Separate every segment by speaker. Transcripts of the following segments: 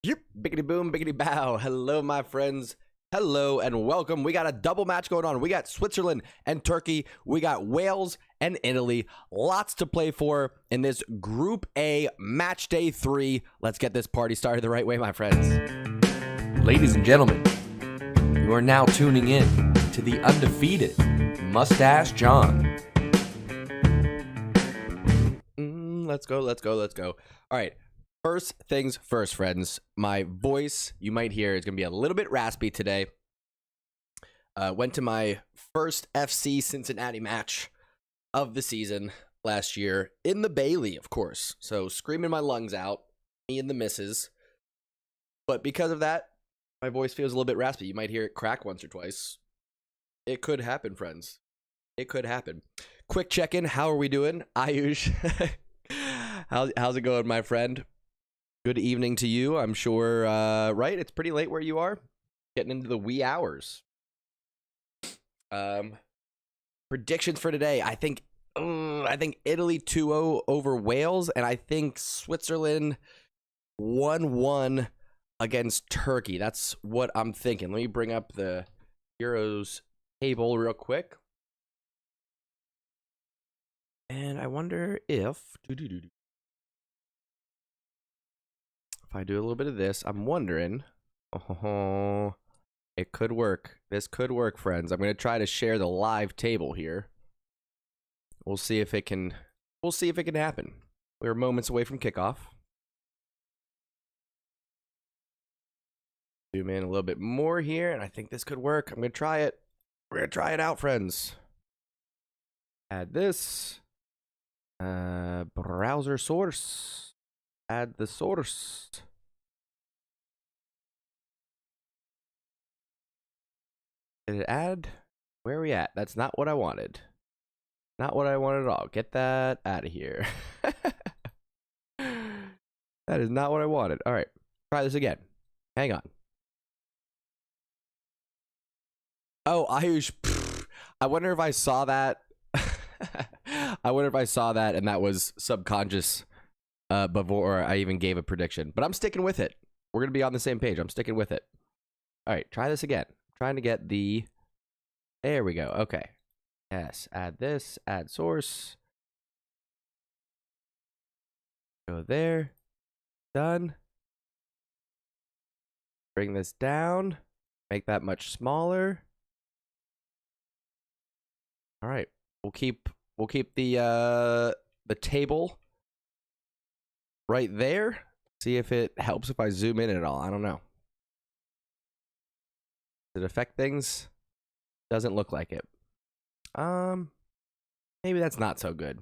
Speaker 1: Yep, biggity boom, biggity bow. Hello, my friends. Hello and welcome. We got a double match going on. We got Switzerland and Turkey. We got Wales and Italy. Lots to play for in this Group A match day 3. Let's get this party started the right way, my friends.
Speaker 2: Ladies and gentlemen, you are now tuning in to the Undefeated Mustache John.
Speaker 1: Let's go. All right. First things first, friends. My voice, you might hear, is going to be a little bit raspy today. Went to my first FC Cincinnati match of the season last year in the Bailey, of course. So screaming my lungs out, me and the missus. But because of that, my voice feels a little bit raspy. You might hear it crack once or twice. It could happen, friends. It could happen. Quick check-in. How are we doing? Ayush. How's it going, my friend? Good evening to you. I'm sure, right? It's pretty late where you are. Getting into the wee hours. Predictions for today. I think Italy 2-0 over Wales, and I think Switzerland 1-1 against Turkey. That's what I'm thinking. Let me bring up the Euros table real quick. And I wonder if I do a little bit of this, I'm wondering, it could work. This could work, friends. I'm going to try to share the live table here. We'll see if it can happen. We're moments away from kickoff. Zoom in a little bit more here, and I think this could work. I'm going to try it. We're going to try it out, friends. Add this. Browser source. Add the source. Did it add? Where are we at? That's not what I wanted. Not what I wanted at all. Get that out of here. That is not what I wanted. All right. Try this again. Hang on. Oh, Ayush. I wonder if I saw that. I wonder if I saw that and that was subconscious before I even gave a prediction. But I'm sticking with it. We're going to be on the same page. I'm sticking with it. All right. Try this again. Trying to get the, there we go. Okay. Yes. Add this, add source. Go there. Done. Bring this down. Make that much smaller. All right. We'll keep the table right there. See if it helps if I zoom in at all. I don't know. Does it affect things? Doesn't look like it. Maybe that's not so good.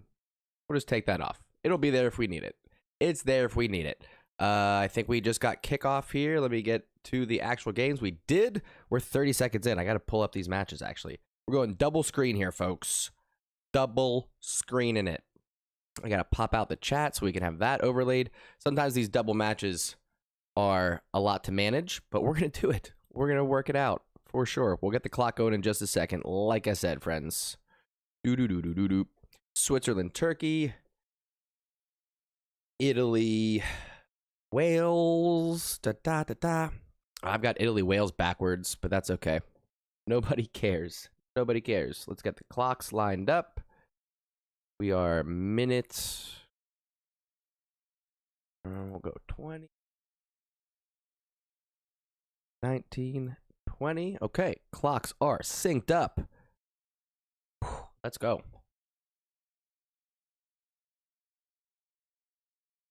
Speaker 1: We'll just take that off. It'll be there if we need it. It's there if we need it. I think we just got kickoff here. Let me get to the actual games. We did. We're 30 seconds in. I got to pull up these matches, actually. We're going double screen here, folks. Double screening it. I got to pop out the chat so we can have that overlaid. Sometimes these double matches are a lot to manage, but we're going to do it. We're going to work it out for sure. We'll get the clock going in just a second. Like I said, friends. Switzerland, Turkey. Italy, Wales. I've got Italy, Wales backwards, but that's okay. Nobody cares. Nobody cares. Let's get the clocks lined up. We are minutes. We'll go 20. 19, 20. Okay, clocks are synced up. Let's go.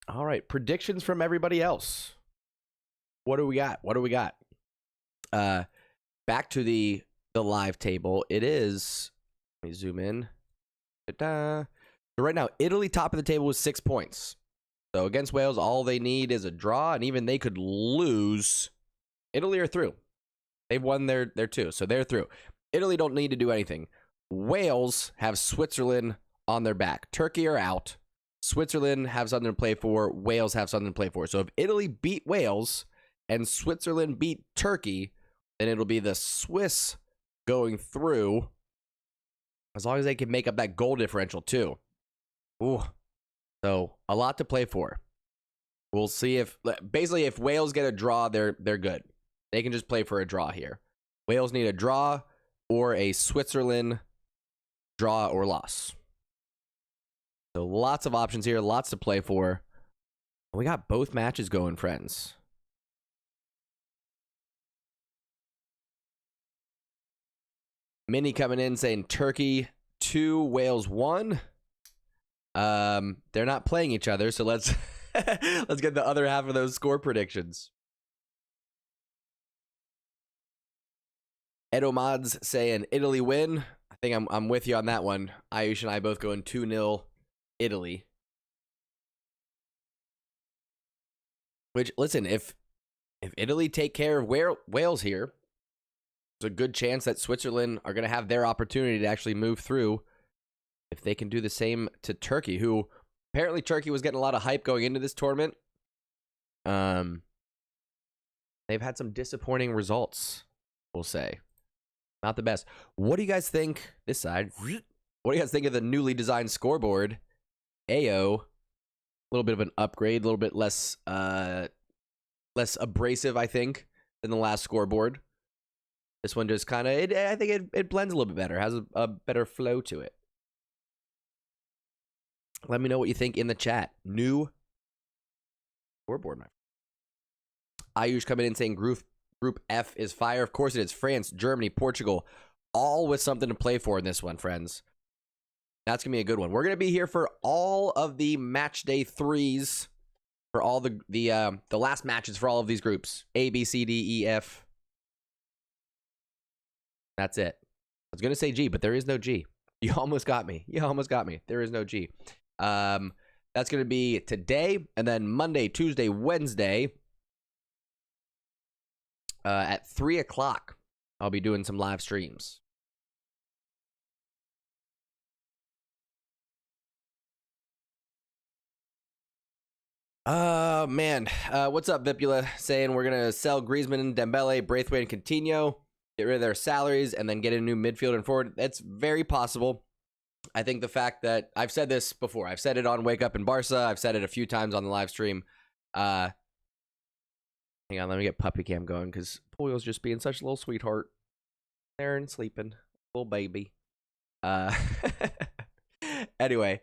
Speaker 1: All right, predictions from everybody else. What do we got? Back to the live table. It is, let me zoom in. So right now, Italy top of the table with 6 points. So against Wales, all they need is a draw, and even they could lose. Italy are through. They've won their 2, so they're through. Italy don't need to do anything. Wales have Switzerland on their back. Turkey are out. Switzerland have something to play for. Wales have something to play for. So if Italy beat Wales and Switzerland beat Turkey, then it'll be the Swiss going through, as long as they can make up that goal differential too. Ooh. So a lot to play for. We'll see if basically if Wales get a draw, they're good. They can just play for a draw here. Wales need a draw or a Switzerland draw or loss. So lots of options here, lots to play for. We got both matches going, friends. Minnie coming in saying Turkey 2, Wales 1. They're not playing each other, so let's let's get the other half of those score predictions. Edo Mods saying Italy win. I think I'm with you on that one. Ayush and I both going 2-0 Italy. Which, listen, if Italy take care of Wales here, there's a good chance that Switzerland are going to have their opportunity to actually move through if they can do the same to Turkey, who apparently Turkey was getting a lot of hype going into this tournament. They've had some disappointing results, we'll say. Not the best. What do you guys think, this side, what do you guys think of the newly designed scoreboard? AO, a little bit of an upgrade, a little bit less abrasive, I think, than the last scoreboard. This one just kind of, I think it blends a little bit better, has a better flow to it. Let me know what you think in the chat. New scoreboard, my friend. Ayush coming in saying Group F is fire. Of course it is. France, Germany, Portugal, all with something to play for in this one, friends. That's going to be a good one. We're going to be here for all of the match day 3s, for all the last matches for all of these groups. A, B, C, D, E, F. That's it. I was going to say G, but there is no G. You almost got me. You almost got me. There is no G. That's going to be today, and then Monday, Tuesday, Wednesday at 3 o'clock. I'll be doing some live streams. Man. What's up, Vipula? Saying we're going to sell Griezmann, Dembele, Braithwaite, and Coutinho, get rid of their salaries, and then get a new midfield and forward. That's very possible. I think the fact that I've said this before, I've said it on Wake Up in Barca, I've said it a few times on the live stream. Hang on, let me get puppy cam going because Polio's just being such a little sweetheart. There and sleeping, little baby. Anyway,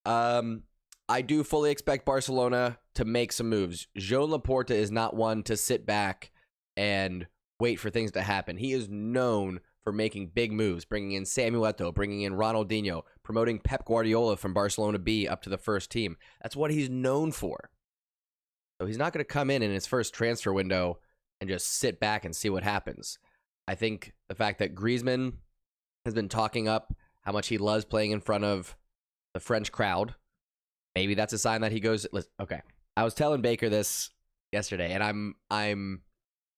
Speaker 1: I do fully expect Barcelona to make some moves. Joan Laporta is not one to sit back and wait for things to happen. He is known for making big moves, bringing in Samuel Eto'o, bringing in Ronaldinho, promoting Pep Guardiola from Barcelona B up to the first team. That's what he's known for. So he's not going to come in his first transfer window and just sit back and see what happens. I think the fact that Griezmann has been talking up how much he loves playing in front of the French crowd, maybe that's a sign that he goes, okay. I was telling Baker this yesterday, and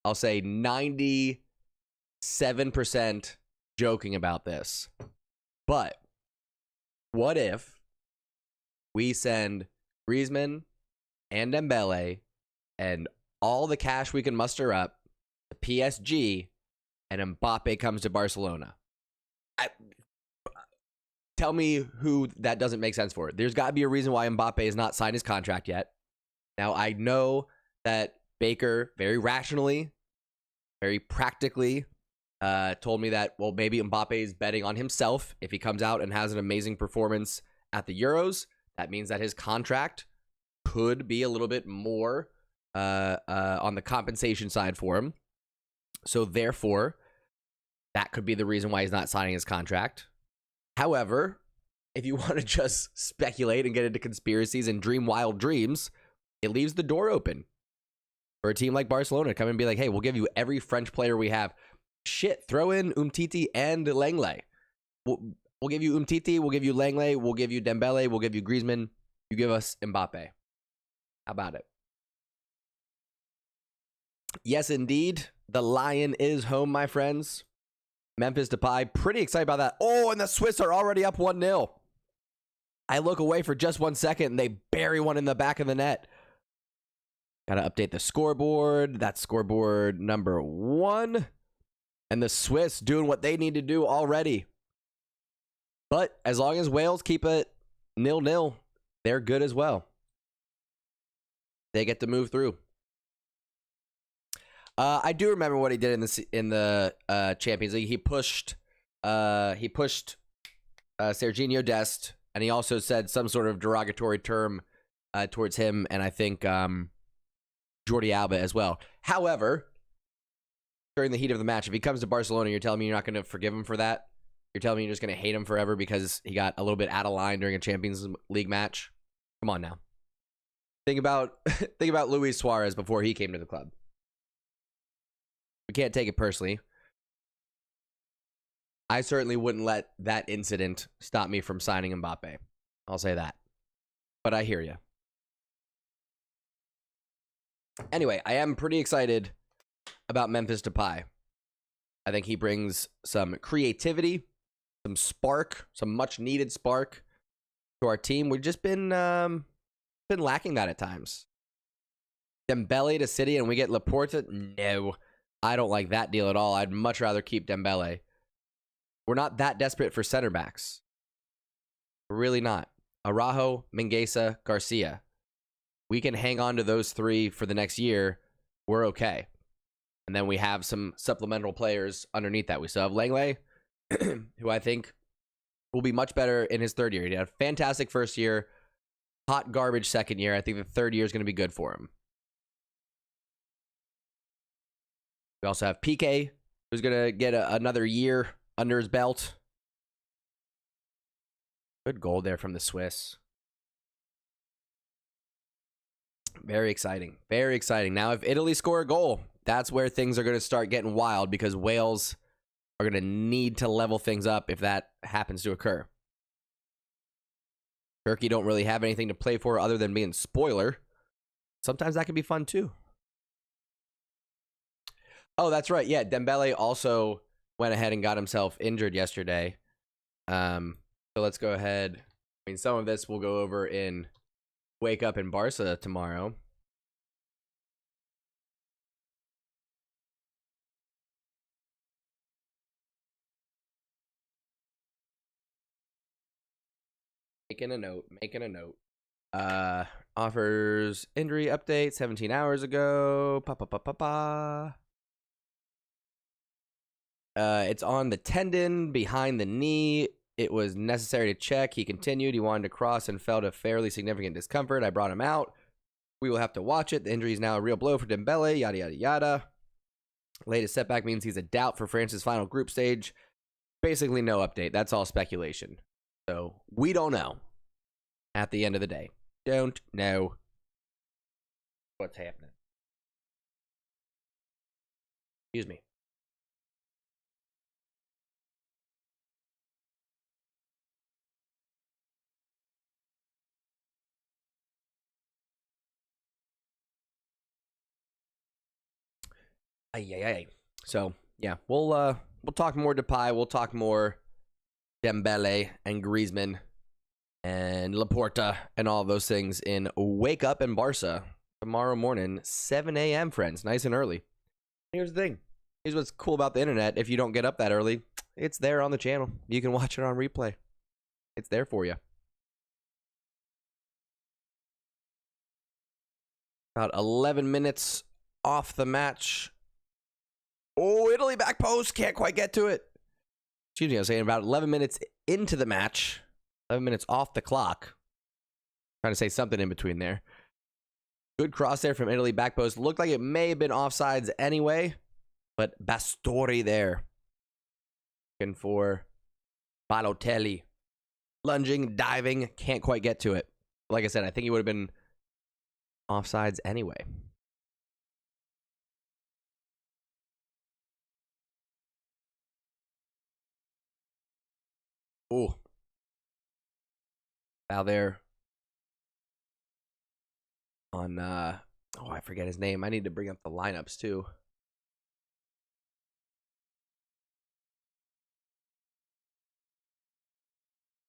Speaker 1: I'll say 97% joking about this. But what if we send Griezmann and Dembele and all the cash we can muster up to PSG and Mbappe comes to Barcelona? Tell me who that doesn't make sense for. There's got to be a reason why Mbappe has not signed his contract yet. Now, I know that Baker very rationally, very practically told me that, well, maybe Mbappe is betting on himself. If he comes out and has an amazing performance at the Euros, that means that his contract could be a little bit more on the compensation side for him. So therefore, that could be the reason why he's not signing his contract. However, if you want to just speculate and get into conspiracies and dream wild dreams, it leaves the door open for a team like Barcelona to come and be like, hey, we'll give you every French player we have. Shit, throw in Umtiti and Langley. We'll give you Umtiti, we'll give you Langley, we'll give you Dembele, we'll give you Griezmann. You give us Mbappe. How about it? Yes, indeed. The Lion is home, my friends. Memphis Depay, pretty excited about that. Oh, and the Swiss are already up 1-0. I look away for just 1 second, and they bury one in the back of the net. Got to update the scoreboard. That's scoreboard number 1. And the Swiss doing what they need to do already. But as long as Wales keep it 0-0, they're good as well. they get to move through. I do remember what he did in the Champions League. He pushed Serginho Dest, and he also said some sort of derogatory term towards him, and I think Jordi Alba as well. However, during the heat of the match, if he comes to Barcelona, you're telling me you're not going to forgive him for that? You're telling me you're just going to hate him forever because he got a little bit out of line during a Champions League match? Come on now. Think about Luis Suarez before he came to the club. We can't take it personally. I certainly wouldn't let that incident stop me from signing Mbappe. I'll say that. But I hear you. Anyway, I am pretty excited about Memphis Depay. I think he brings some creativity, some spark, some much needed spark to our team. We've just been lacking that at times. Dembele to City and we get Laporta? No, I don't like that deal at all. I'd much rather keep Dembele. We're not that desperate for center backs. We're really not. Araujo, Mingueza, Garcia. We can hang on to those three for the next year. We're okay. And then we have some supplemental players underneath that. We still have Langley, who I think will be much better in his third year. He had a fantastic first year, hot garbage second year. I think the third year is going to be good for him. We also have PK, who's going to get another year under his belt. Good goal there from the Swiss. Very exciting. Very exciting. Now, if Italy score a goal, that's where things are going to start getting wild because Wales are going to need to level things up if that happens to occur. Turkey don't really have anything to play for other than being spoiler. Sometimes that can be fun too. Oh, that's right. Yeah, Dembele also went ahead and got himself injured yesterday. So let's go ahead. I mean, some of this we'll go over in Wake Up in Barca tomorrow. Making a note. Offers injury update 17 hours ago. It's on the tendon behind the knee. It was necessary to check. He continued. He wanted to cross and felt a fairly significant discomfort. I brought him out. We will have to watch it. The injury is now a real blow for Dembele. Yada, yada, yada. Latest setback means he's a doubt for France's final group stage. Basically no update. That's all speculation. So we don't know. At the end of the day. Don't know what's happening. Excuse me. So yeah, we'll talk more Depay. We'll talk more Dembele and Griezmann and Laporta and all of those things in Wake Up in Barca tomorrow morning, 7 a.m. friends, nice and early. Here's the thing. Here's what's cool about the internet. If you don't get up that early, it's there on the channel. You can watch it on replay. It's there for you. About 11 minutes off the match. Oh, Italy back post. Can't quite get to it. Excuse me, I was saying about 11 minutes into the match. 11 minutes off the clock. Trying to say something in between there. Good cross there from Italy back post. Looked like it may have been offsides anyway. But Bastori there. Looking for Balotelli. Lunging, diving. Can't quite get to it. Like I said, I think he would have been offsides anyway. Ooh. Foul there on I forget his name. I need to bring up the lineups too.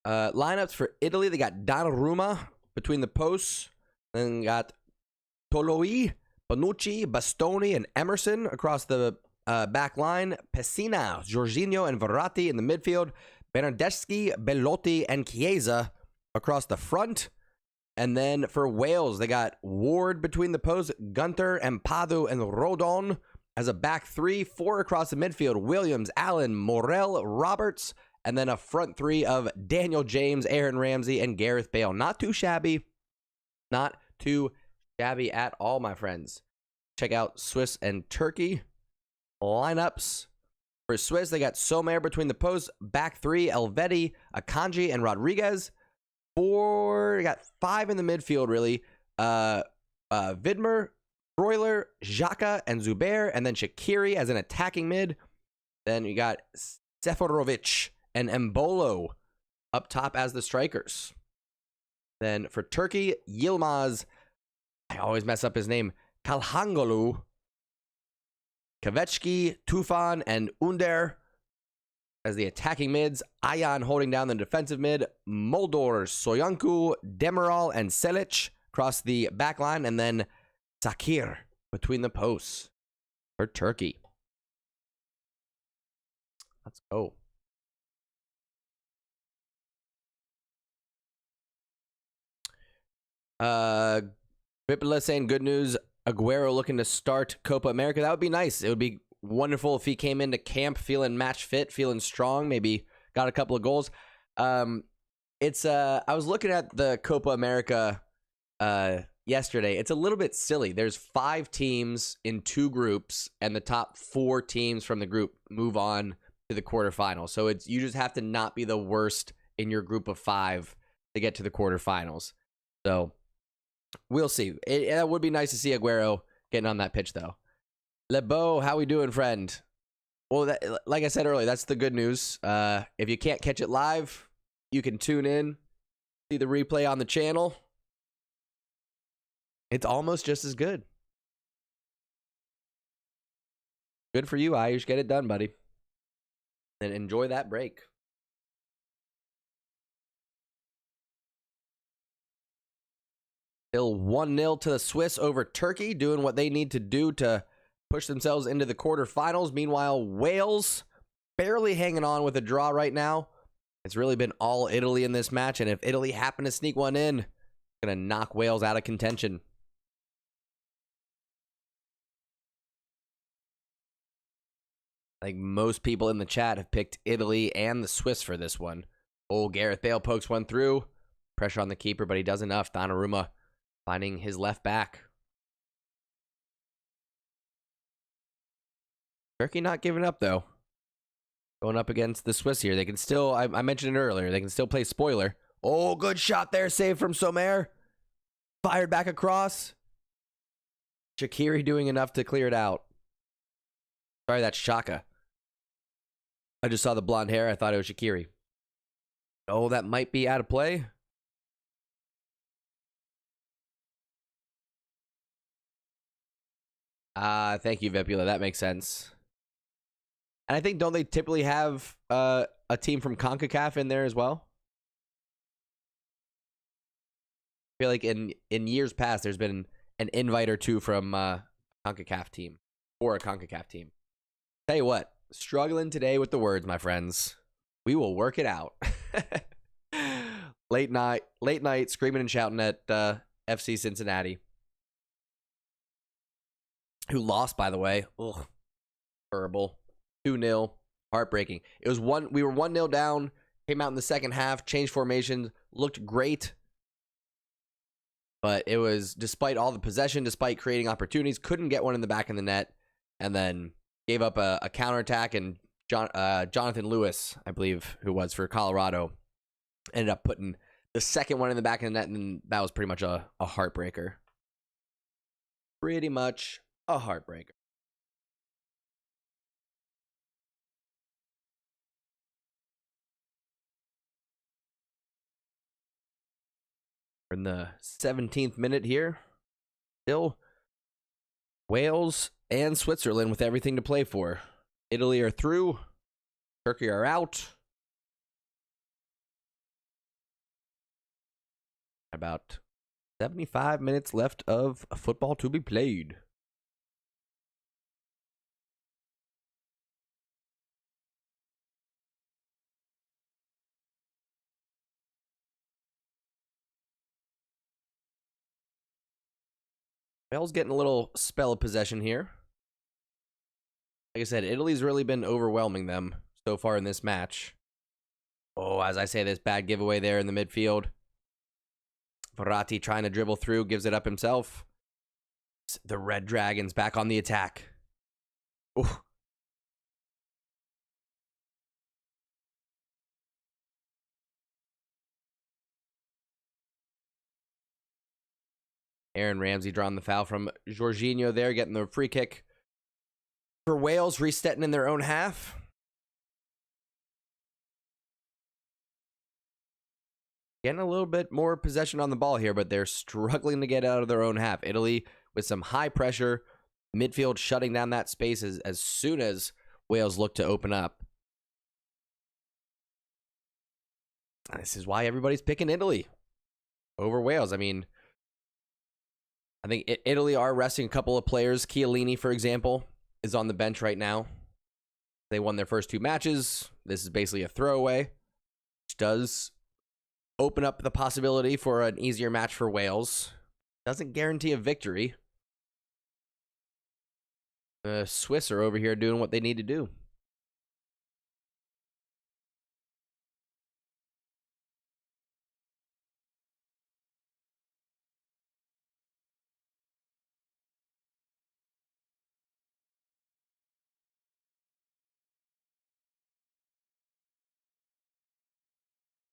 Speaker 1: Lineups for Italy, they got Donnarumma between the posts, then got Toloi, Bonucci, Bastoni, and Emerson across the back line. Pessina, Jorginho, and Verratti in the midfield. Bernardeschi, Bellotti, and Chiesa across the front. And then for Wales, they got Ward between the posts, Gunther, and Padu, and Rodon as a back three. Four across the midfield, Williams, Allen, Morel, Roberts, and then a front three of Daniel James, Aaron Ramsey, and Gareth Bale. Not too shabby. Not too shabby at all, my friends. Check out Swiss and Turkey lineups. For Swiss, they got Sommer between the posts, back three, Elvedi, Akanji, and Rodriguez. They got five in the midfield, really. Vidmer, Broiler, Xhaka, and Zubair, and then Shaqiri as an attacking mid. Then you got Seferovic and Embolo up top as the strikers. Then for Turkey, Yilmaz, I always mess up his name, Kalhangolu, Kavechki, Tufan, and Under as the attacking mids. Ayan holding down the defensive mid. Moldor, Soyuncu, Demiral, and Selic across the back line. And then Sakir between the posts for Turkey. Let's go. Vipula saying good news. Aguero looking to start Copa America. That would be nice. It would be wonderful if he came into camp feeling match fit, feeling strong, maybe got a couple of goals. I was looking at the Copa America yesterday. It's a little bit silly. There's 5 teams in 2 groups, and the top 4 teams from the group move on to the quarterfinals. So you just have to not be the worst in your group of 5 to get to the quarterfinals. So we'll see. It would be nice to see Aguero getting on that pitch, though. Lebeau, how we doing, friend? Well, like I said earlier, that's the good news. If you can't catch it live, you can tune in, see the replay on the channel. It's almost just as good. Good for you, Ayush. Get it done, buddy. And enjoy that break. Still 1-0 to the Swiss over Turkey, doing what they need to do to push themselves into the quarterfinals. Meanwhile, Wales barely hanging on with a draw right now. It's really been all Italy in this match, and if Italy happen to sneak one in, it's going to knock Wales out of contention. I think most people in the chat have picked Italy and the Swiss for this one. Oh, Gareth Bale pokes one through. Pressure on the keeper, but he does enough. Donnarumma finding his left back. Turkey not giving up, though. Going up against the Swiss here. They can still, I mentioned it earlier, they can still play spoiler. Oh, good shot there. Save from Sommer. Fired back across. Shaqiri doing enough to clear it out. Sorry, that's Xhaka. I just saw the blonde hair. I thought it was Shaqiri. Oh, that might be out of play. Thank you, Vipula. That makes sense. And I think, don't they typically have a team from CONCACAF in there as well? I feel like in years past, there's been an invite or two from CONCACAF team or a CONCACAF team. Tell you what, struggling today with the words, my friends. We will work it out. Late night, screaming and shouting at FC Cincinnati, who lost, by the way. Ugh, horrible. 2-0, heartbreaking. It was we were 1-0 down, came out in the second half, changed formations, looked great. But it was, despite all the possession, despite creating opportunities, couldn't get one in the back of the net, and then gave up a counterattack, and Jonathan Lewis, I believe, who was for Colorado, ended up putting the second one in the back of the net, and that was pretty much a heartbreaker. Pretty much a heartbreaker. We're in the 17th minute here. Still Wales and Switzerland with everything to play for. Italy are through. Turkey are out. About 75 minutes left of football to be played. Wales getting a little spell of possession here. Like I said, Italy's really been overwhelming them so far in this match. Oh, as I say, this bad giveaway there in the midfield. Verratti trying to dribble through, gives it up himself. The Red Dragons back on the attack. Ooh. Aaron Ramsey drawing the foul from Jorginho there, getting the free kick for Wales, resetting in their own half. Getting a little bit more possession on the ball here, but they're struggling to get out of their own half. Italy with some high pressure, midfield shutting down that space as soon as Wales look to open up. This is why everybody's picking Italy over Wales. I mean, I think Italy are resting a couple of players. Chiellini, for example, is on the bench right now. They won their first 2 matches. This is basically a throwaway, which does open up the possibility for an easier match for Wales. Doesn't guarantee a victory. The Swiss are over here doing what they need to do.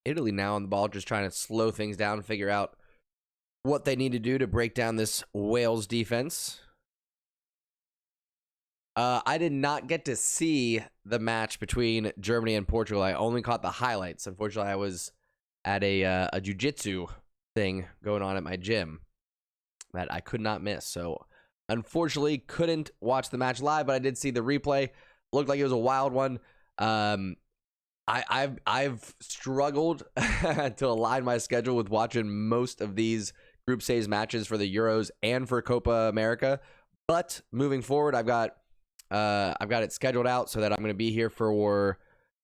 Speaker 1: Italy now on the ball, just trying to slow things down, figure out what they need to do to break down this Wales defense. I did not get to see the match between Germany and Portugal. I only caught the highlights. Unfortunately, I was at a jiu-jitsu thing going on at my gym that I could not miss. So, unfortunately, couldn't watch the match live, but I did see the replay. Looked like it was a wild one. I've struggled to align my schedule with watching most of these group stage matches for the Euros and for Copa America. But moving forward, I've got it scheduled out so that I'm going to be here for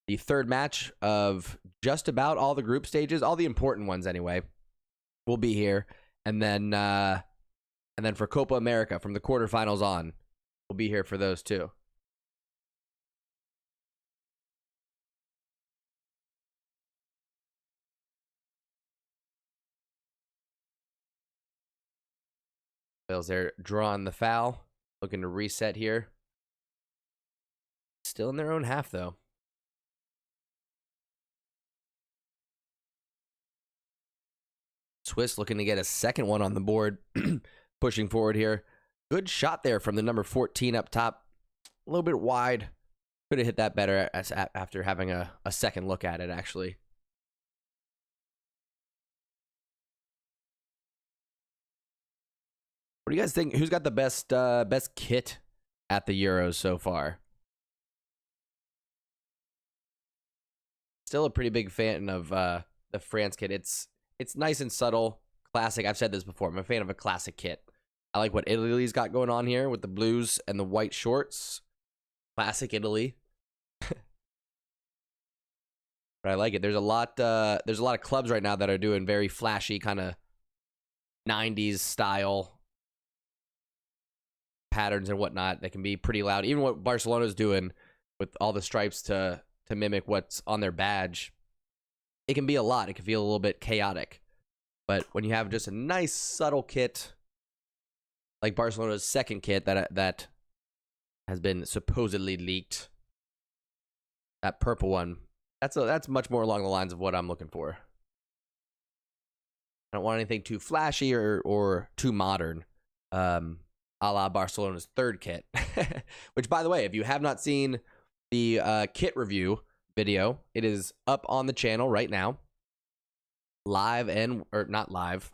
Speaker 1: the third match of just about all the group stages, all the important ones anyway. We'll be here, and then for Copa America from the quarterfinals on, we'll be here for those too. Wales there drawing the foul, looking to reset here. Still in their own half, though. Swiss looking to get a second one on the board, pushing forward here. Good shot there from the number 14 up top. A little bit wide. Could have hit that better after having a second look at it, actually. What do you guys think? Who's got the best kit at the Euros so far? Still a pretty big fan of the France kit. It's nice and subtle, classic. I've said this before. I'm a fan of a classic kit. I like what Italy's got going on here with the blues and the white shorts. Classic Italy. But I like it. There's a lot of clubs right now that are doing very flashy kind of 90s style patterns and whatnot that can be pretty loud. Even what Barcelona's doing with all the stripes to mimic what's on their badge, it can be a lot. It can feel a little bit chaotic. But when you have just a nice subtle kit, like Barcelona's second kit that has been supposedly leaked, that purple one, that's much more along the lines of what I'm looking for. I don't want anything too flashy or too modern, a la Barcelona's third kit. Which, by the way, if you have not seen the kit review video, it is up on the channel right now, not live,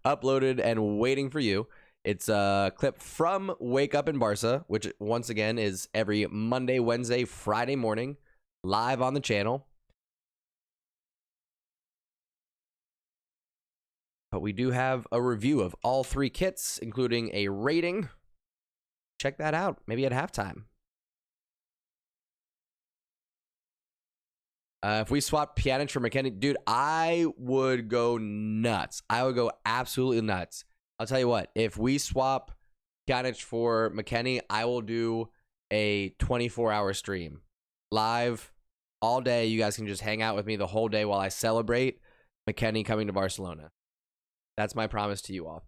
Speaker 1: uploaded and waiting for you. It's a clip from Wake Up in Barca, which once again is every Monday, Wednesday, Friday morning, live on the channel. But we do have a review of all 3 kits, including a rating. Check that out, maybe at halftime. If we swap Pjanic for McKennie, dude, I would go nuts. I would go absolutely nuts. I'll tell you what, if we swap Pjanic for McKennie, I will do a 24-hour stream. Live, all day. You guys can just hang out with me the whole day while I celebrate McKennie coming to Barcelona. That's my promise to you all.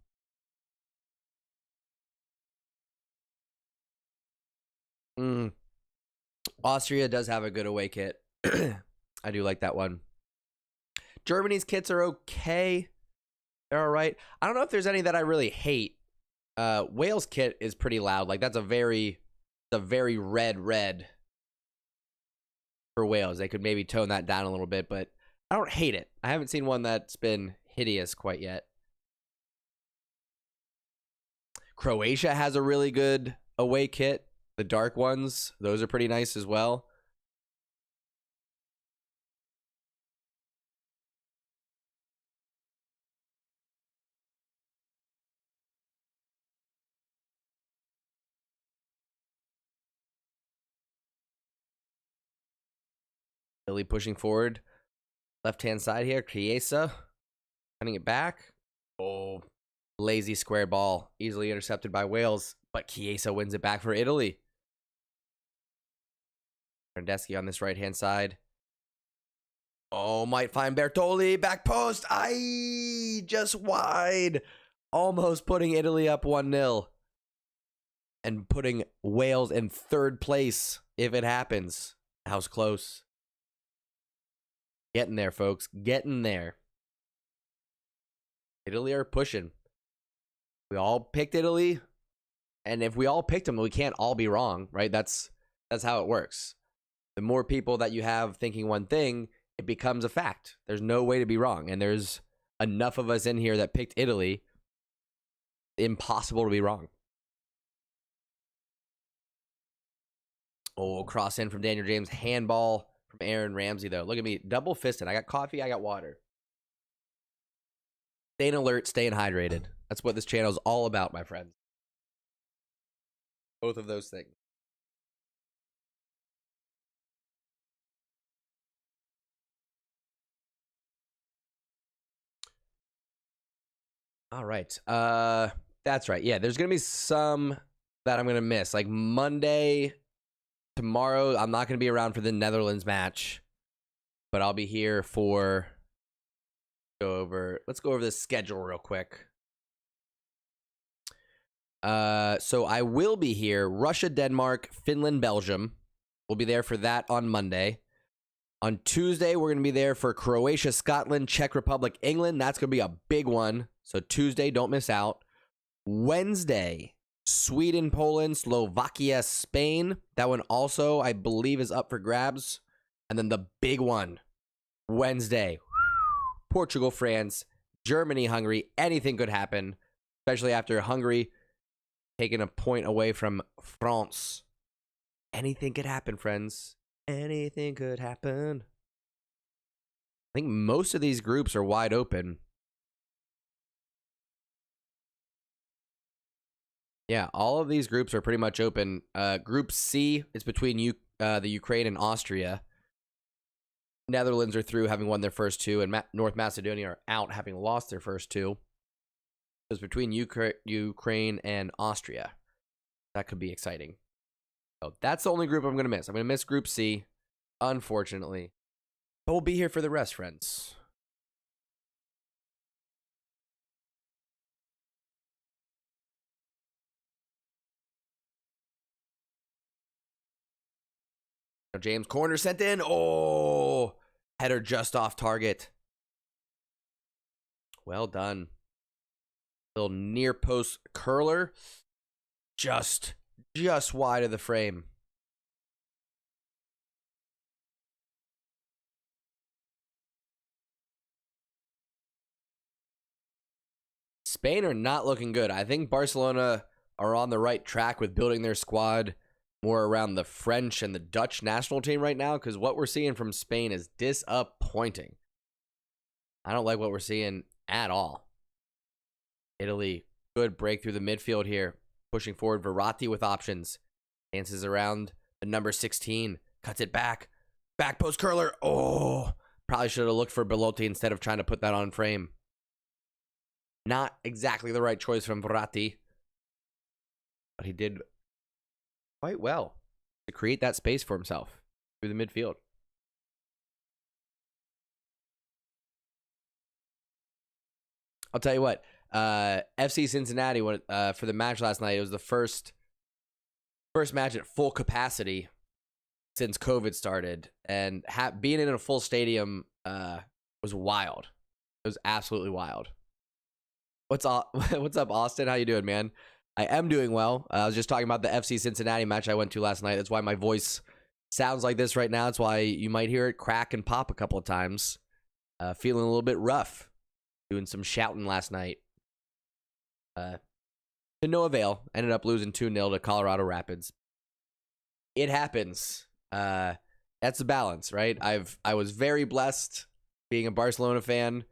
Speaker 1: Austria does have a good away kit. I do like that one. Germany's kits are okay. They're all right. I don't know if there's any that I really hate. Wales kit is pretty loud. Like, that's a very red for Wales. They could maybe tone that down a little bit, but I don't hate it. I haven't seen one that's been hideous quite yet. Croatia has a really good away kit. The dark ones, those are pretty nice as well. Italy pushing forward. Left-hand side here. Chiesa cutting it back. Oh, lazy square ball. Easily intercepted by Wales, but Chiesa wins it back for Italy. Bernardeschi on this right-hand side. Oh, might find Bertoli. Back post. Aye, just wide. Almost putting Italy up 1-0. And putting Wales in third place if it happens. That was close. Getting there, folks. Getting there. Italy are pushing. We all picked Italy. And if we all picked them, we can't all be wrong, right? That's how it works. The more people that you have thinking one thing, it becomes a fact. There's no way to be wrong. And there's enough of us in here that picked Italy. Impossible to be wrong. Oh, cross in from Daniel James. Handball from Aaron Ramsey, though. Look at me. Double fisted. I got coffee. I got water. Staying alert. Staying hydrated. That's what this channel is all about, my friends. Both of those things. All right. That's right. Yeah, there's going to be some that I'm going to miss. Like Monday, tomorrow, I'm not going to be around for the Netherlands match. But I'll be here for... Let's go over the schedule real quick. So I will be here. Russia, Denmark, Finland, Belgium. We'll be there for that on Monday. On Tuesday, we're going to be there for Croatia, Scotland, Czech Republic, England. That's going to be a big one. So Tuesday, don't miss out. Wednesday, Sweden, Poland, Slovakia, Spain. That one also, I believe, is up for grabs. And then the big one, Wednesday, Portugal, France, Germany, Hungary. Anything could happen, especially after Hungary taking a point away from France. Anything could happen, friends. Anything could happen. I think most of these groups are wide open. Yeah, all of these groups are pretty much open. Group C is between the Ukraine and Austria. Netherlands are through, having won their first two, and North Macedonia are out, having lost their first two. It's between Ukraine and Austria. That could be exciting. So that's the only group I'm going to miss. I'm going to miss Group C, unfortunately. But we'll be here for the rest, friends. James corner sent in. Oh, header just off target. Well done. Little near post curler. Just wide of the frame. Spain are not looking good. I think Barcelona are on the right track with building their squad more around the French and the Dutch national team right now, because what we're seeing from Spain is disappointing. I don't like what we're seeing at all. Italy, good break through the midfield here. Pushing forward, Verratti with options. Dances around the number 16. Cuts it back. Back post curler. Oh, probably should have looked for Belotti instead of trying to put that on frame. Not exactly the right choice from Verratti, but he did quite well to create that space for himself through the midfield. I'll tell you what, FC Cincinnati, for the match last night, it was the first match at full capacity since COVID started, and being in a full stadium was wild. It was absolutely wild. What's up, Austin? How you doing, man? I am doing well. I was just talking about the FC Cincinnati match I went to last night. That's why my voice sounds like this right now. That's why you might hear it crack and pop a couple of times. Feeling a little bit rough. Doing some shouting last night. To no avail. Ended up losing 2-0 to Colorado Rapids. It happens. That's the balance, right? I was very blessed being a Barcelona fan.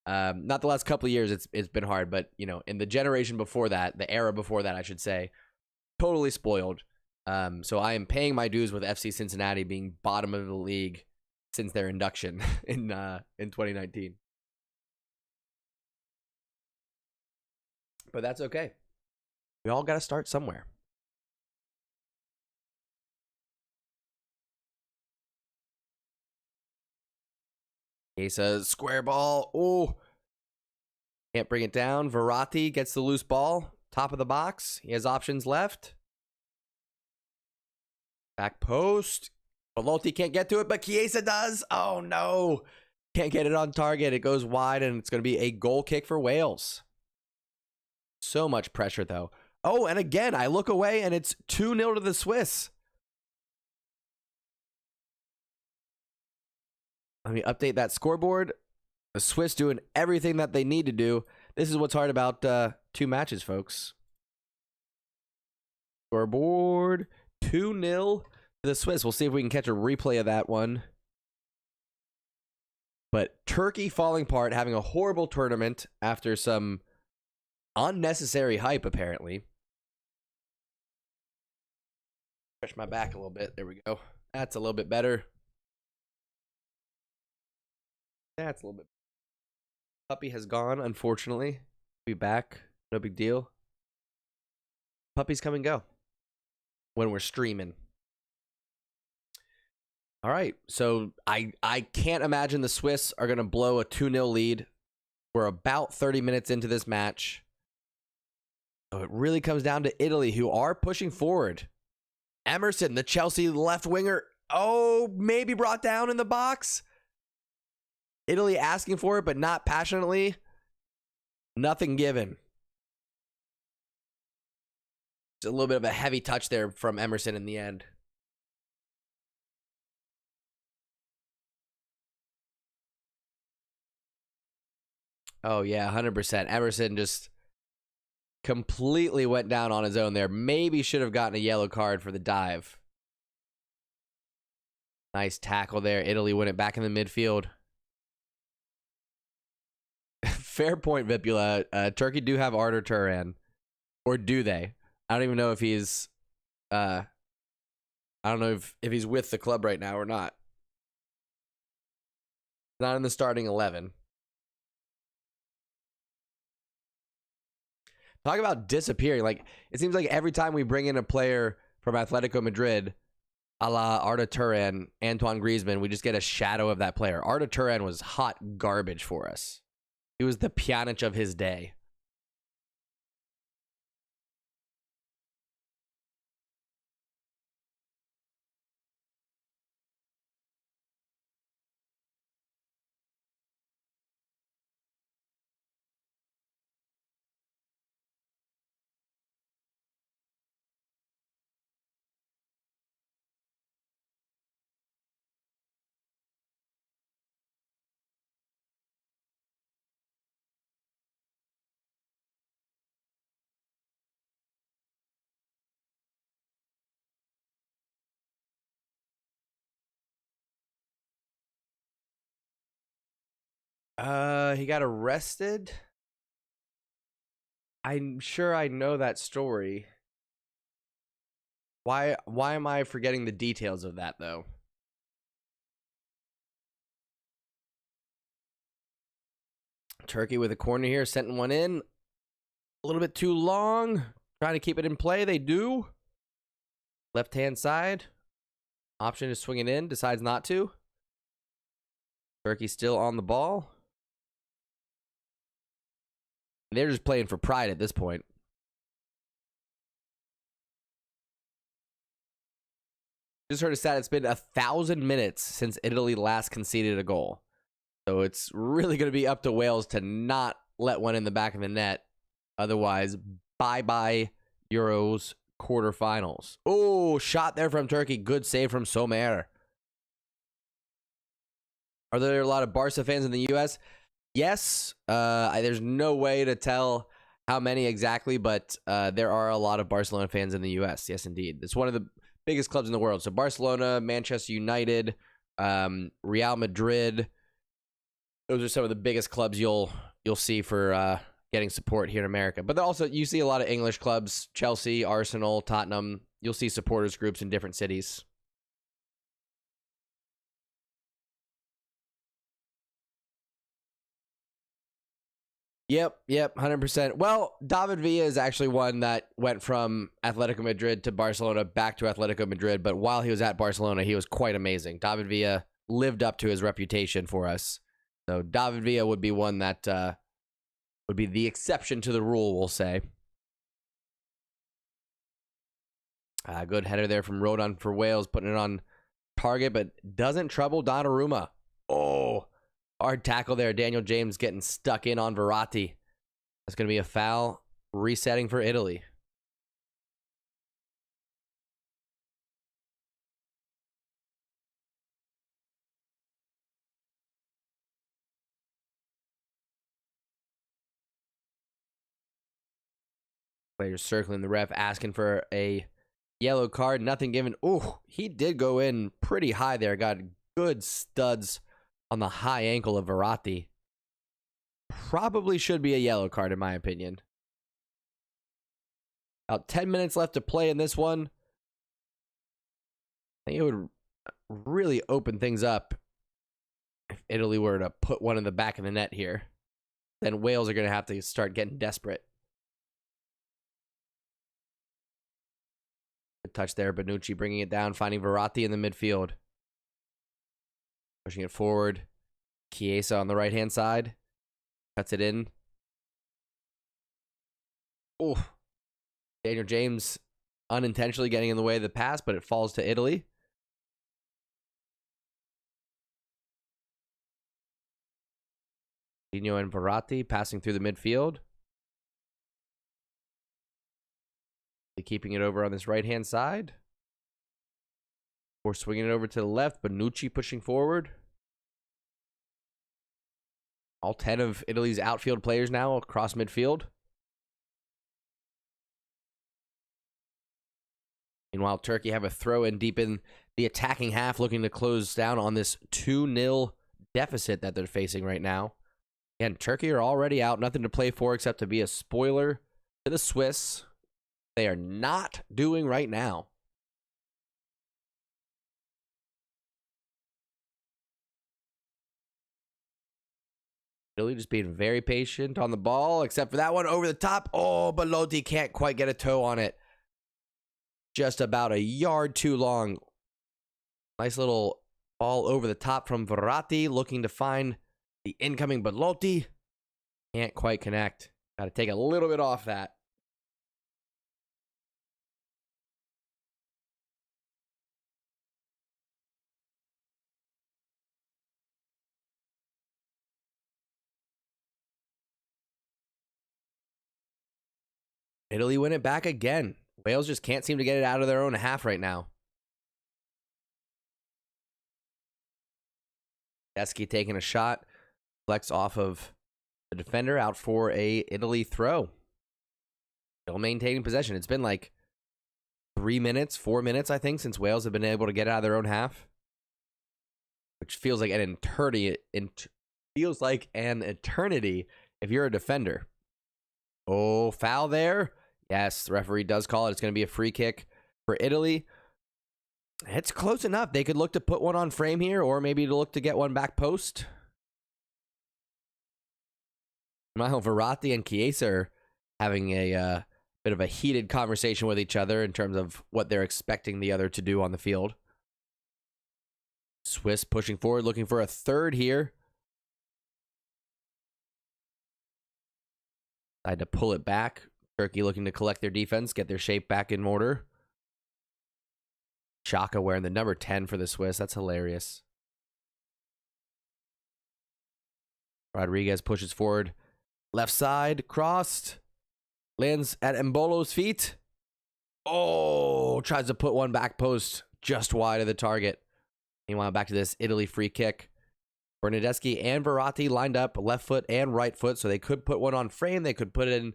Speaker 1: Not the last couple of years, it's been hard, but in the generation before that, the era before that, I should say, totally spoiled. So I am paying my dues with FC Cincinnati being bottom of the league since their induction in 2019. But that's okay. We all got to start somewhere. Asa, square ball. Oh, can't bring it down. Verratti gets the loose ball. Top of the box. He has options left. Back post. Belotti can't get to it, but Chiesa does. Oh, no. Can't get it on target. It goes wide, and it's going to be a goal kick for Wales. So much pressure, though. Oh, and again, I look away, and it's 2-0 to the Swiss. Let me update that scoreboard. The Swiss doing everything that they need to do. This is what's hard about 2 matches, folks. Scoreboard 2-0 to the Swiss. We'll see if we can catch a replay of that one. But Turkey falling apart, having a horrible tournament after some unnecessary hype, apparently. Stretch my back a little bit. There we go. That's a little bit better. That's a little bit. Puppy has gone, unfortunately. Be back. No big deal. Puppies come and go when we're streaming. All right. So I can't imagine the Swiss are going to blow a 2-0 lead. We're about 30 minutes into this match. So it really comes down to Italy, who are pushing forward. Emerson, the Chelsea left winger. Oh, maybe brought down in the box. Italy asking for it, but not passionately. Nothing given. It's a little bit of a heavy touch there from Emerson in the end. Oh, yeah, 100%. Emerson just completely went down on his own there. Maybe should have gotten a yellow card for the dive. Nice tackle there. Italy win it back in the midfield. Fair point, Vipula. Turkey do have Artur Turan. Or do they? I don't even know if he's... I don't know if he's with the club right now or not. Not in the starting 11. Talk about disappearing. Like, it seems like every time we bring in a player from Atletico Madrid, a la Arda Turan, Antoine Griezmann, we just get a shadow of that player. Arda Turan was hot garbage for us. He was the Pjanic of his day. He got arrested. I'm sure I know that story. Why am I forgetting the details of that, though? Turkey with a corner here, sending one in. A little bit too long. Trying to keep it in play. They do. Left-hand side. Option to swing it in. Decides not to. Turkey still on the ball. They're just playing for pride at this point. Just heard a stat. It's been 1,000 minutes since Italy last conceded a goal. So it's really going to be up to Wales to not let one in the back of the net. Otherwise, bye-bye Euros quarterfinals. Oh, shot there from Turkey. Good save from Sommer. Are there a lot of Barca fans in the U.S.? Yes. There's no way to tell how many exactly, but there are a lot of Barcelona fans in the U.S. Yes, indeed. It's one of the biggest clubs in the world. So Barcelona, Manchester United, Real Madrid. Those are some of the biggest clubs you'll see for getting support here in America. But also, you see a lot of English clubs, Chelsea, Arsenal, Tottenham. You'll see supporters groups in different cities. Yep, 100%. Well, David Villa is actually one that went from Atletico Madrid to Barcelona back to Atletico Madrid, but while he was at Barcelona, he was quite amazing. David Villa lived up to his reputation for us. So David Villa would be one that would be the exception to the rule, we'll say. Good header there from Rodon for Wales, putting it on target, but doesn't trouble Donnarumma. Oh, hard tackle there. Daniel James getting stuck in on Verratti. That's going to be a foul. Resetting for Italy. Players circling the ref, asking for a yellow card. Nothing given. Ooh, he did go in pretty high there. Got good studs on the high ankle of Verratti. Probably should be a yellow card, in my opinion. About 10 minutes left to play in this one. I think it would really open things up if Italy were to put one in the back of the net here. Then Wales are going to have to start getting desperate. Good touch there. Bonucci bringing it down, finding Verratti in the midfield. Pushing it forward. Chiesa on the right-hand side. Cuts it in. Oh. Daniel James unintentionally getting in the way of the pass, but it falls to Italy. Dino and Verratti passing through the midfield. Keeping it over on this right-hand side. Or swinging it over to the left. Bonucci pushing forward. All 10 of Italy's outfield players now across midfield. Meanwhile, Turkey have a throw in deep in the attacking half, looking to close down on this 2-0 deficit that they're facing right now. Again, Turkey are already out. Nothing to play for except to be a spoiler to the Swiss. They are not doing right now. Italy just being very patient on the ball, except for that one over the top. Oh, Belotti can't quite get a toe on it. Just about a yard too long. Nice little ball over the top from Verratti, looking to find the incoming Belotti. Can't quite connect. Got to take a little bit off that. Italy win it back again. Wales just can't seem to get it out of their own half right now. Tedeschi taking a shot. Flex off of the defender, out for a Italy throw. Still maintaining possession. It's been like 3 minutes, 4 minutes, I think, since Wales have been able to get out of their own half. Which feels like an eternity. Feels like an eternity if you're a defender. Oh, foul there. Yes, the referee does call it. It's going to be a free kick for Italy. It's close enough. They could look to put one on frame here, or maybe to look to get one back post. Meanwhile, Verratti and Chiesa are having a bit of a heated conversation with each other in terms of what they're expecting the other to do on the field. Swiss pushing forward, looking for a third here. Tried to pull it back. Turkey looking to collect their defense, get their shape back in order. Xhaka wearing the number 10 for the Swiss. That's hilarious. Rodriguez pushes forward. Left side, crossed. Lands at Mbolo's feet. Oh, tries to put one back post just wide of the target. Meanwhile, back to this Italy free kick. Bernardeschi and Verratti lined up left foot and right foot, so they could put one on frame. They could put in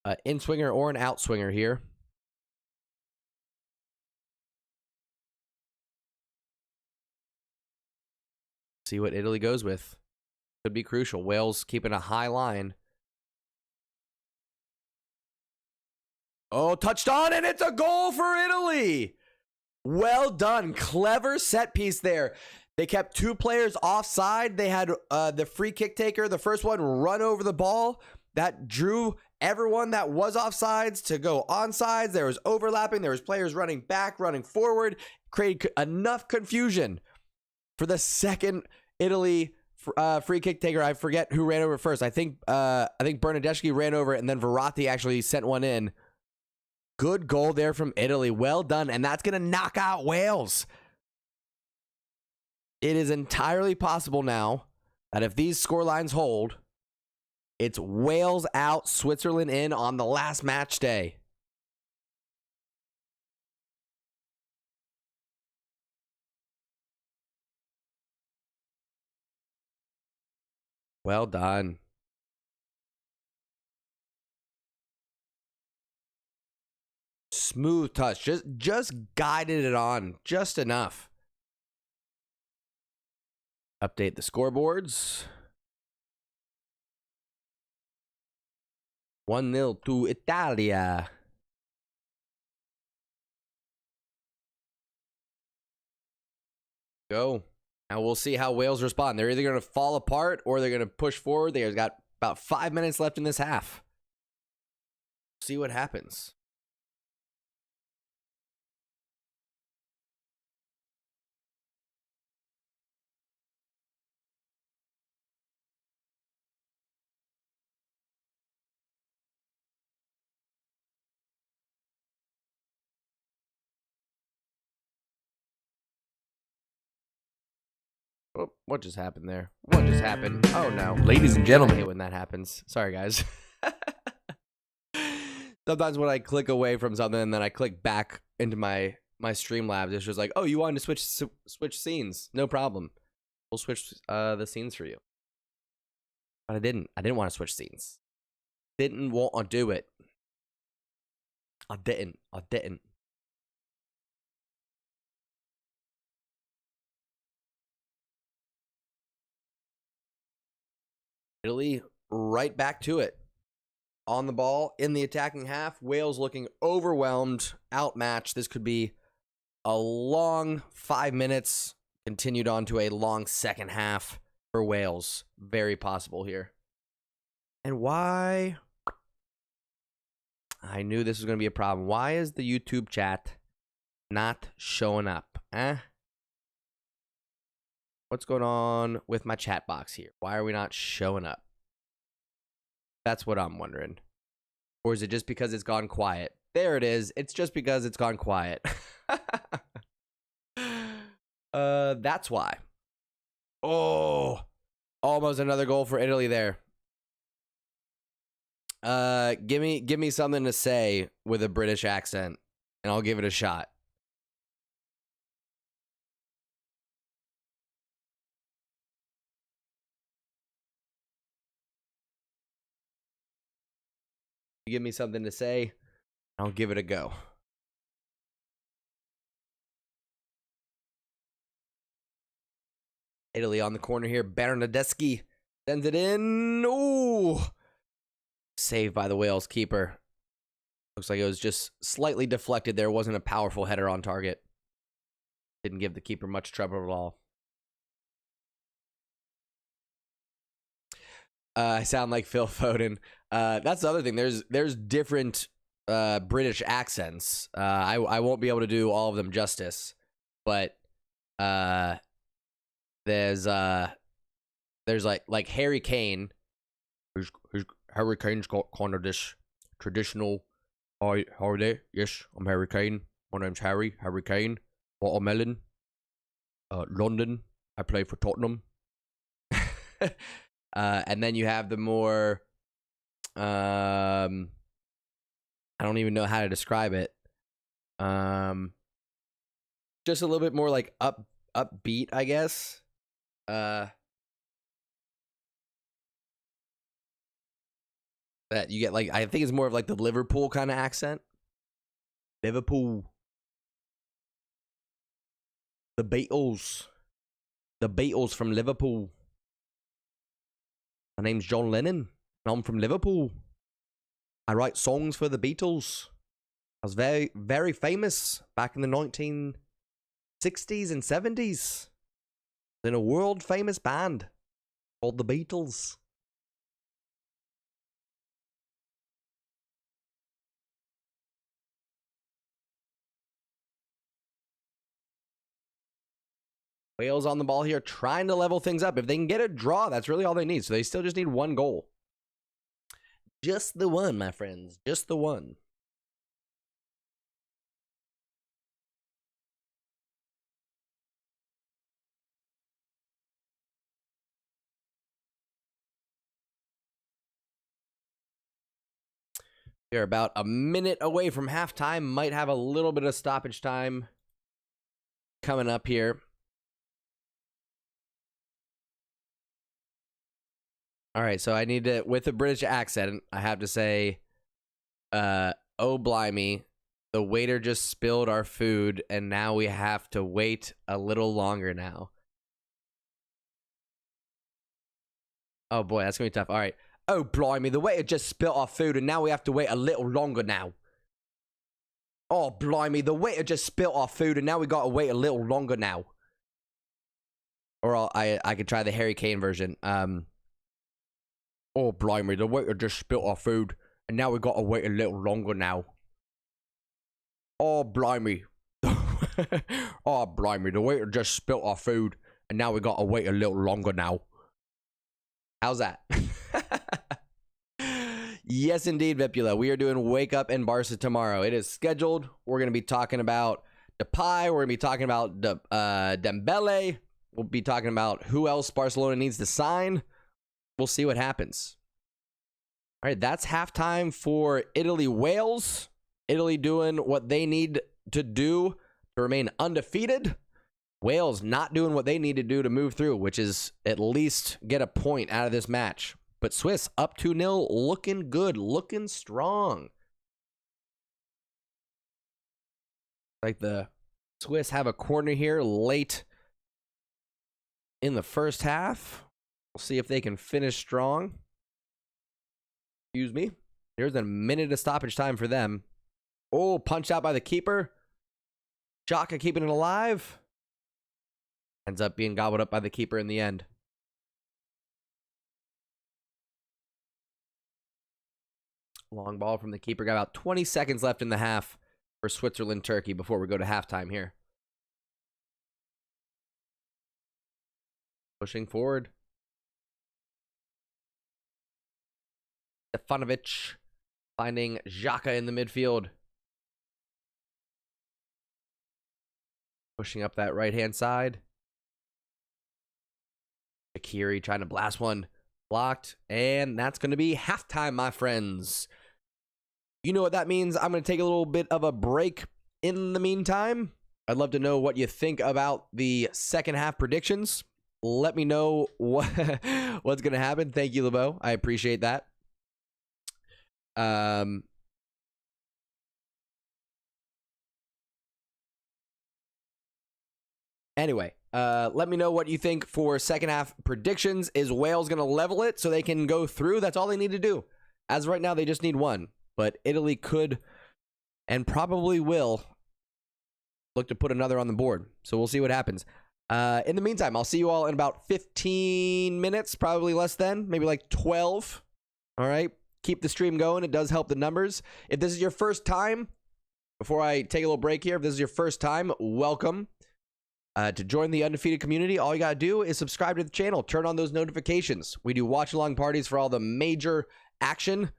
Speaker 1: an in-swinger or an out-swinger here. See what Italy goes with. Could be crucial. Wales keeping a high line. Oh, touched on, and it's a goal for Italy. Well done. Clever set piece there. They kept two players offside. They had the free kick taker, the first one, run over the ball. That drew everyone that was offsides to go onsides. There was overlapping. There was players running back, running forward. Created enough confusion for the second Italy free kick taker. I forget who ran over first. I think Bernardeschi ran over it, and then Verratti actually sent one in. Good goal there from Italy. Well done. And that's going to knock out Wales. It is entirely possible now that if these score lines hold, it's Wales out, Switzerland in on the last match day. Well done. Smooth touch. Just guided it on just enough. Update the scoreboards. 1-0 to Italia. Go. Now we'll see how Wales respond. They're either going to fall apart or they're going to push forward. They've got about 5 minutes left in this half. See what happens. Oh, what just happened there? What just happened? Oh, no.
Speaker 2: Ladies and
Speaker 1: I
Speaker 2: gentlemen,
Speaker 1: hate when that happens. Sorry, guys. Sometimes when I click away from something and then I click back into my Streamlabs, it's just like, oh, you wanted to switch scenes. No problem. We'll switch the scenes for you. But I didn't. I didn't want to switch scenes. Didn't want to do it. I didn't. Italy right back to it. On the ball in the attacking half. Wales looking overwhelmed, outmatched. This could be a long 5 minutes, continued on to a long second half for Wales. Very possible here. And why? I knew this was going to be a problem. Why is the YouTube chat not showing up? What's going on with my chat box here? Why are we not showing up? That's what I'm wondering. Or is it just because it's gone quiet? There it is. It's just because it's gone quiet. That's why. Oh, almost another goal for Italy there. Give me something to say with a British accent, and I'll give it a shot. You give me something to say, I'll give it a go. Italy on the corner here. Bernardeschi sends it in. Ooh. Saved by the Wales keeper. Looks like it was just slightly deflected there. Wasn't a powerful header on target. Didn't give the keeper much trouble at all. I sound like Phil Foden. That's the other thing. There's different British accents. I won't be able to do all of them justice, but there's like Harry Kane. Harry Kane's got kind of this traditional holiday. Yes, I'm Harry Kane. My name's Harry Kane. Watermelon. London. I play for Tottenham. And then you have the more I don't even know how to describe it. Just a little bit more like upbeat, I guess. That you get, like, I think it's more of like the Liverpool kind of accent. Liverpool. The Beatles. The Beatles from Liverpool. My name's John Lennon, and I'm from Liverpool. I write songs for the Beatles. I was very, very famous back in the 1960s and 70s. In a world famous band called the Beatles. Wales on the ball here, trying to level things up. If they can get a draw, that's really all they need. So they still just need one goal. Just the one, my friends. Just the one. We're about a minute away from halftime. Might have a little bit of stoppage time coming up here. All right, so I need to, with a British accent, I have to say, oh, blimey, the waiter just spilled our food, and now we have to wait a little longer now. Oh, boy, that's going to be tough. All right. Oh, blimey, the waiter just spilled our food, and now we have to wait a little longer now. Oh, blimey, the waiter just spilled our food, and now we got to wait a little longer now. Or I could try the Harry Kane version. Oh, blimey, the waiter just spilled our food, and now we got to wait a little longer now. Oh, blimey. Oh, blimey, the waiter just spilled our food, and now we got to wait a little longer now. How's that? Yes, indeed, Vipula. We are doing Wake Up in Barca tomorrow. It is scheduled. We're going to be talking about Depay. We're going to be talking about Dembele. We'll be talking about who else Barcelona needs to sign. We'll see what happens. All right, that's halftime for Italy-Wales. Italy doing what they need to do to remain undefeated. Wales not doing what they need to do to move through, which is at least get a point out of this match. But Swiss up 2-0, looking good, looking strong. Like the Swiss have a corner here late in the first half. We'll see if they can finish strong. Excuse me. Here's a minute of stoppage time for them. Oh, punched out by the keeper. Xhaka keeping it alive. Ends up being gobbled up by the keeper in the end. Long ball from the keeper. Got about 20 seconds left in the half for Switzerland-Turkey before we go to halftime here. Pushing forward. Stefanovic finding Xhaka in the midfield. Pushing up that right-hand side. Shaqiri trying to blast one. Blocked. And that's going to be halftime, my friends. You know what that means. I'm going to take a little bit of a break in the meantime. I'd love to know what you think about the second half predictions. Let me know what's going to happen. Thank you, LeBeau. I appreciate that. Anyway, let me know what you think for second half predictions. Is Wales going to level it so they can go through? That's all they need to do. As of right now, they just need one. But Italy could and probably will look to put another on the board. So we'll see what happens. In the meantime, I'll see you all in about 15 minutes, probably less than, maybe like 12. All right. Keep the stream going. It does help the numbers. If this is your first time, before I take a little break here, if this is your first time, welcome. To join the Undefeated community, all you got to do is subscribe to the channel. Turn on those notifications. We do watch-along parties for all the major action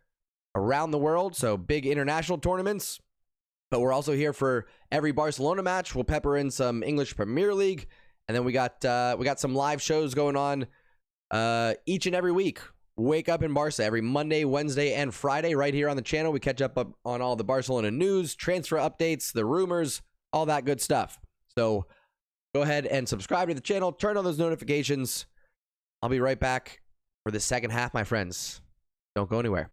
Speaker 1: around the world, so big international tournaments. But we're also here for every Barcelona match. We'll pepper in some English Premier League, and then we got some live shows going on each and every week. Wake Up in Barca every Monday, Wednesday, and Friday right here on the channel. We catch up on all the Barcelona news, transfer updates, the rumors, all that good stuff. So go ahead and subscribe to the channel. Turn on those notifications. I'll be right back for the second half, my friends. Don't go anywhere.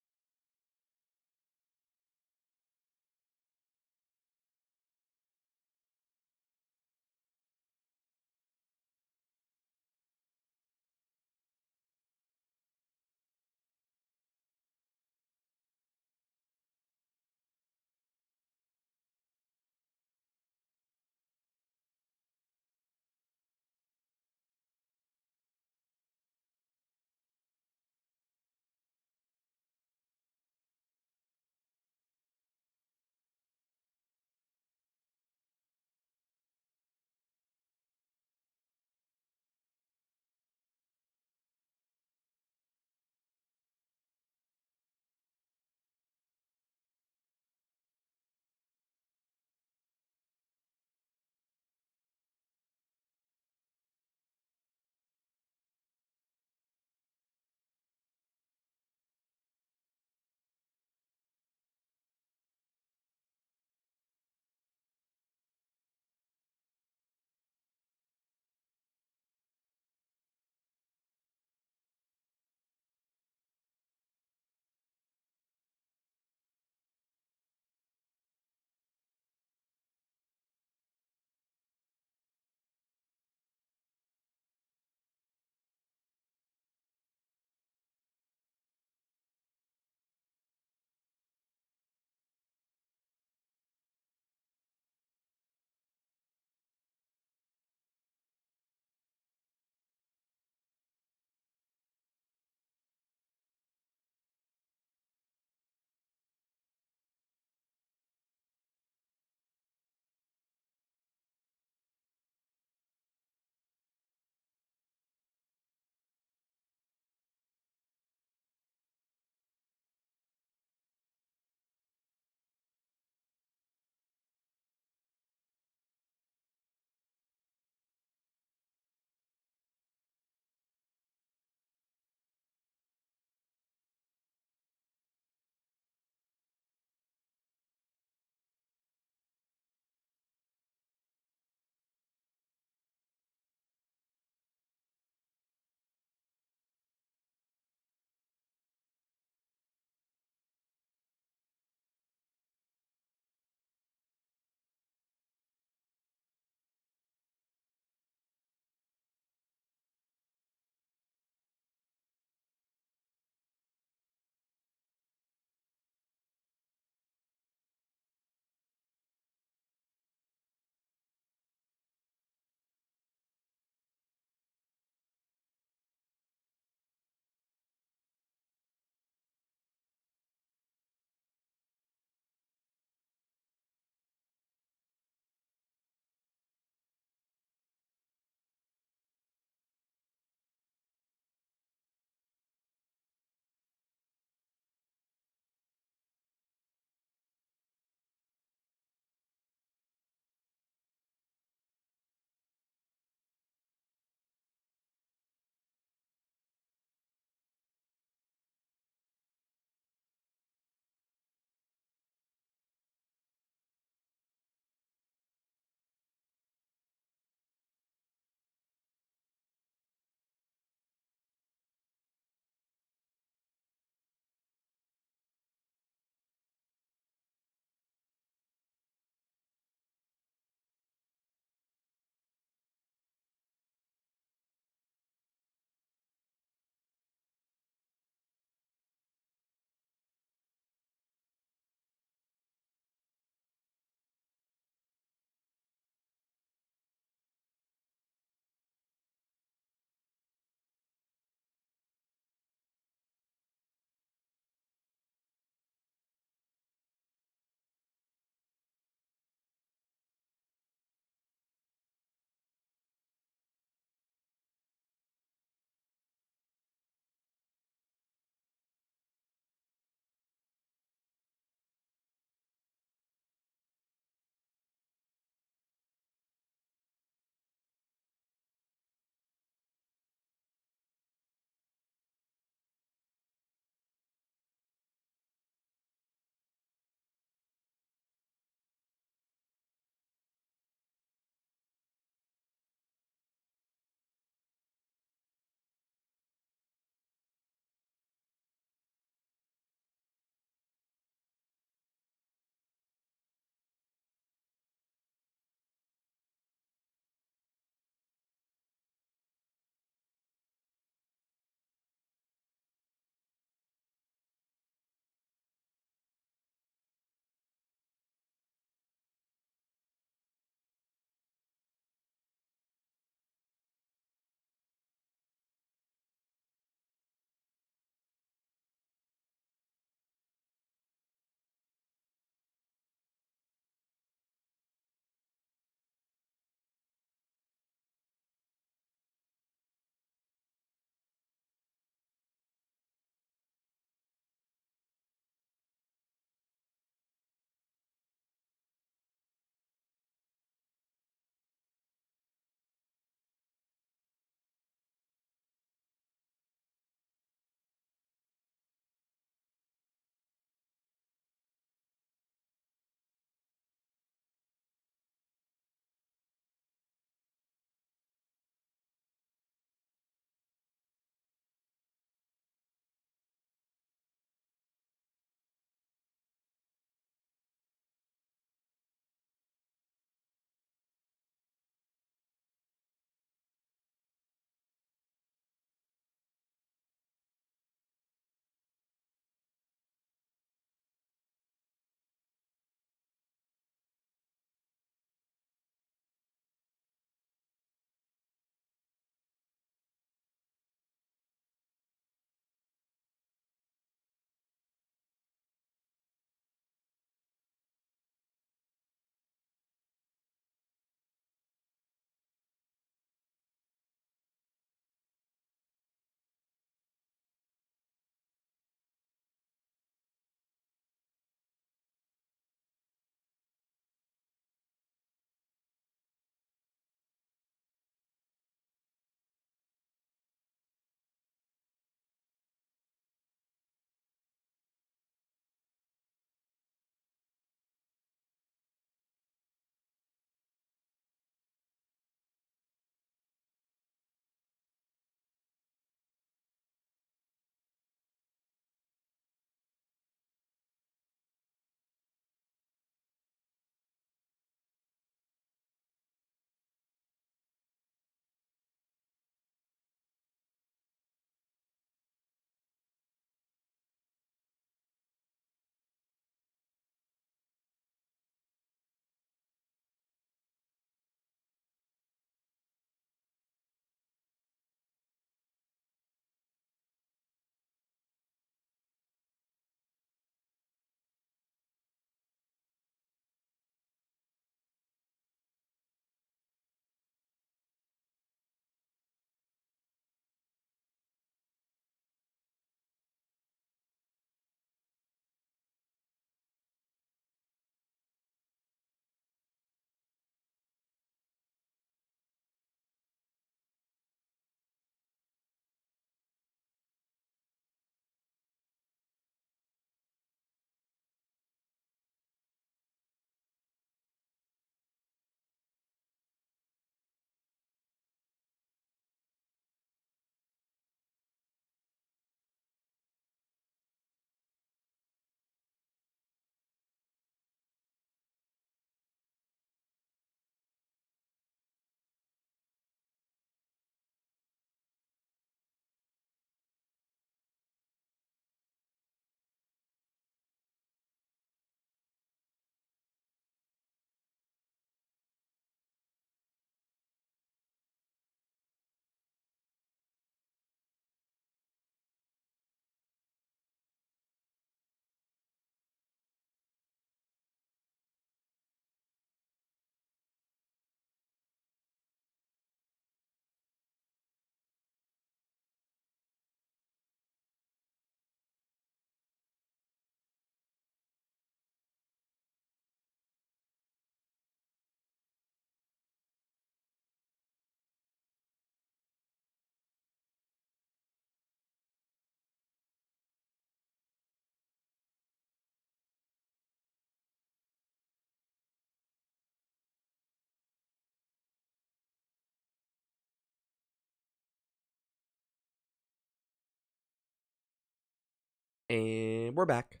Speaker 1: And we're back.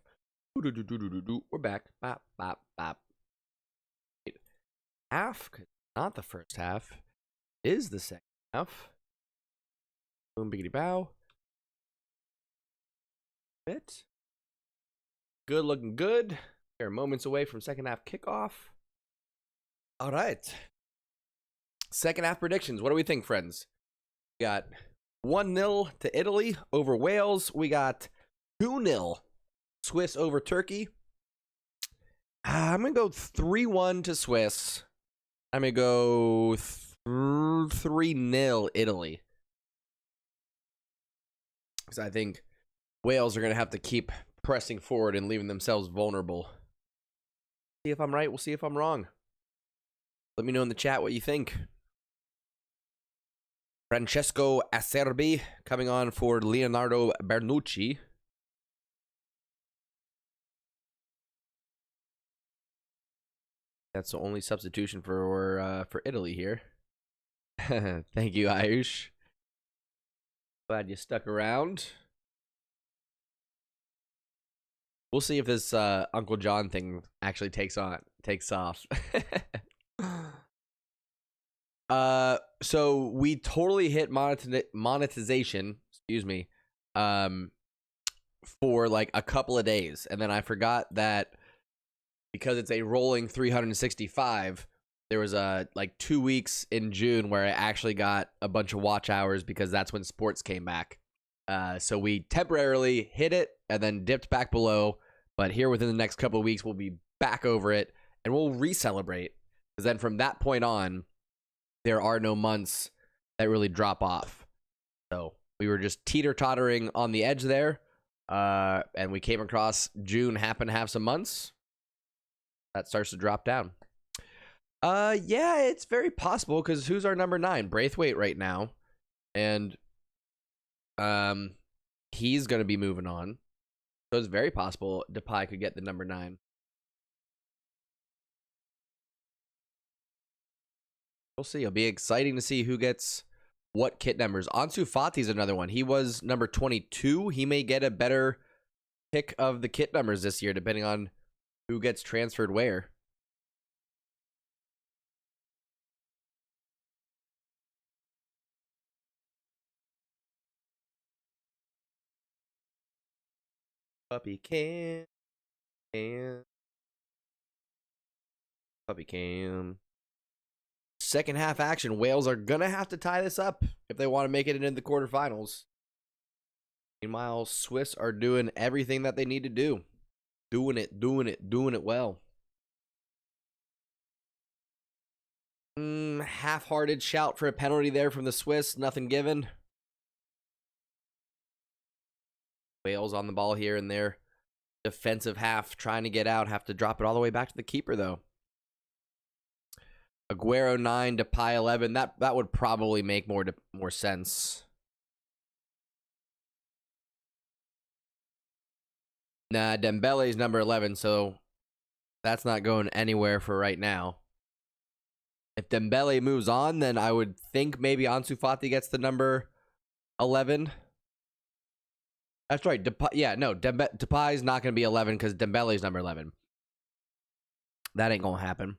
Speaker 1: We're back. Bop, bop, bop. Half, not the first half, is the second half. Boom, biggity bow. Bit. Good looking good. We're moments away from second half kickoff. All right. Second half predictions. What do we think, friends? We got 1-0 to Italy over Wales. We got 2-0 Swiss over Turkey. I'm going to go 3-1 to Swiss. I'm going to go 3-0 Italy. Because I think Wales are going to have to keep pressing forward and leaving themselves vulnerable. See if I'm right. We'll see if I'm wrong. Let me know in the chat what you think. Francesco Acerbi coming on for Leonardo Bernucci. That's the only substitution for Italy here. Thank you, Ayush. Glad you stuck around. We'll see if this Uncle John thing actually takes off. So we totally hit monetization, excuse me, for like a couple of days, and then I forgot that because it's a rolling 365. There was like 2 weeks in June where I actually got a bunch of watch hours because that's when sports came back. So we temporarily hit it and then dipped back below. But here within the next couple of weeks, we'll be back over it and we'll re-celebrate. Because then from that point on, there are no months that really drop off. So we were just teeter-tottering on the edge there. And we came across June happened to have some months. That starts to drop down. Yeah, it's very possible because who's our number 9? Braithwaite right now. And he's going to be moving on. So it's very possible Depay could get the number 9. We'll see. It'll be exciting to see who gets what kit numbers. Ansu Fati's another one. He was number 22. He may get a better pick of the kit numbers this year, depending on who gets transferred where. Puppy Puppy Cam. Second half action. Wales are going to have to tie this up if they want to make it into the quarterfinals. Meanwhile, Swiss are doing everything that they need to do. Doing it well. Half-hearted shout for a penalty there from the Swiss. Nothing given. Wales on the ball here in their defensive half, trying to get out. Have to drop it all the way back to the keeper, though. Aguero 9, Depay 11. That would probably make more sense. Nah, Dembele's number 11, so that's not going anywhere for right now. If Dembele moves on, then I would think maybe Ansu Fati gets the number 11. That's right. Depay's not going to be 11 because Dembele's number 11. That ain't going to happen.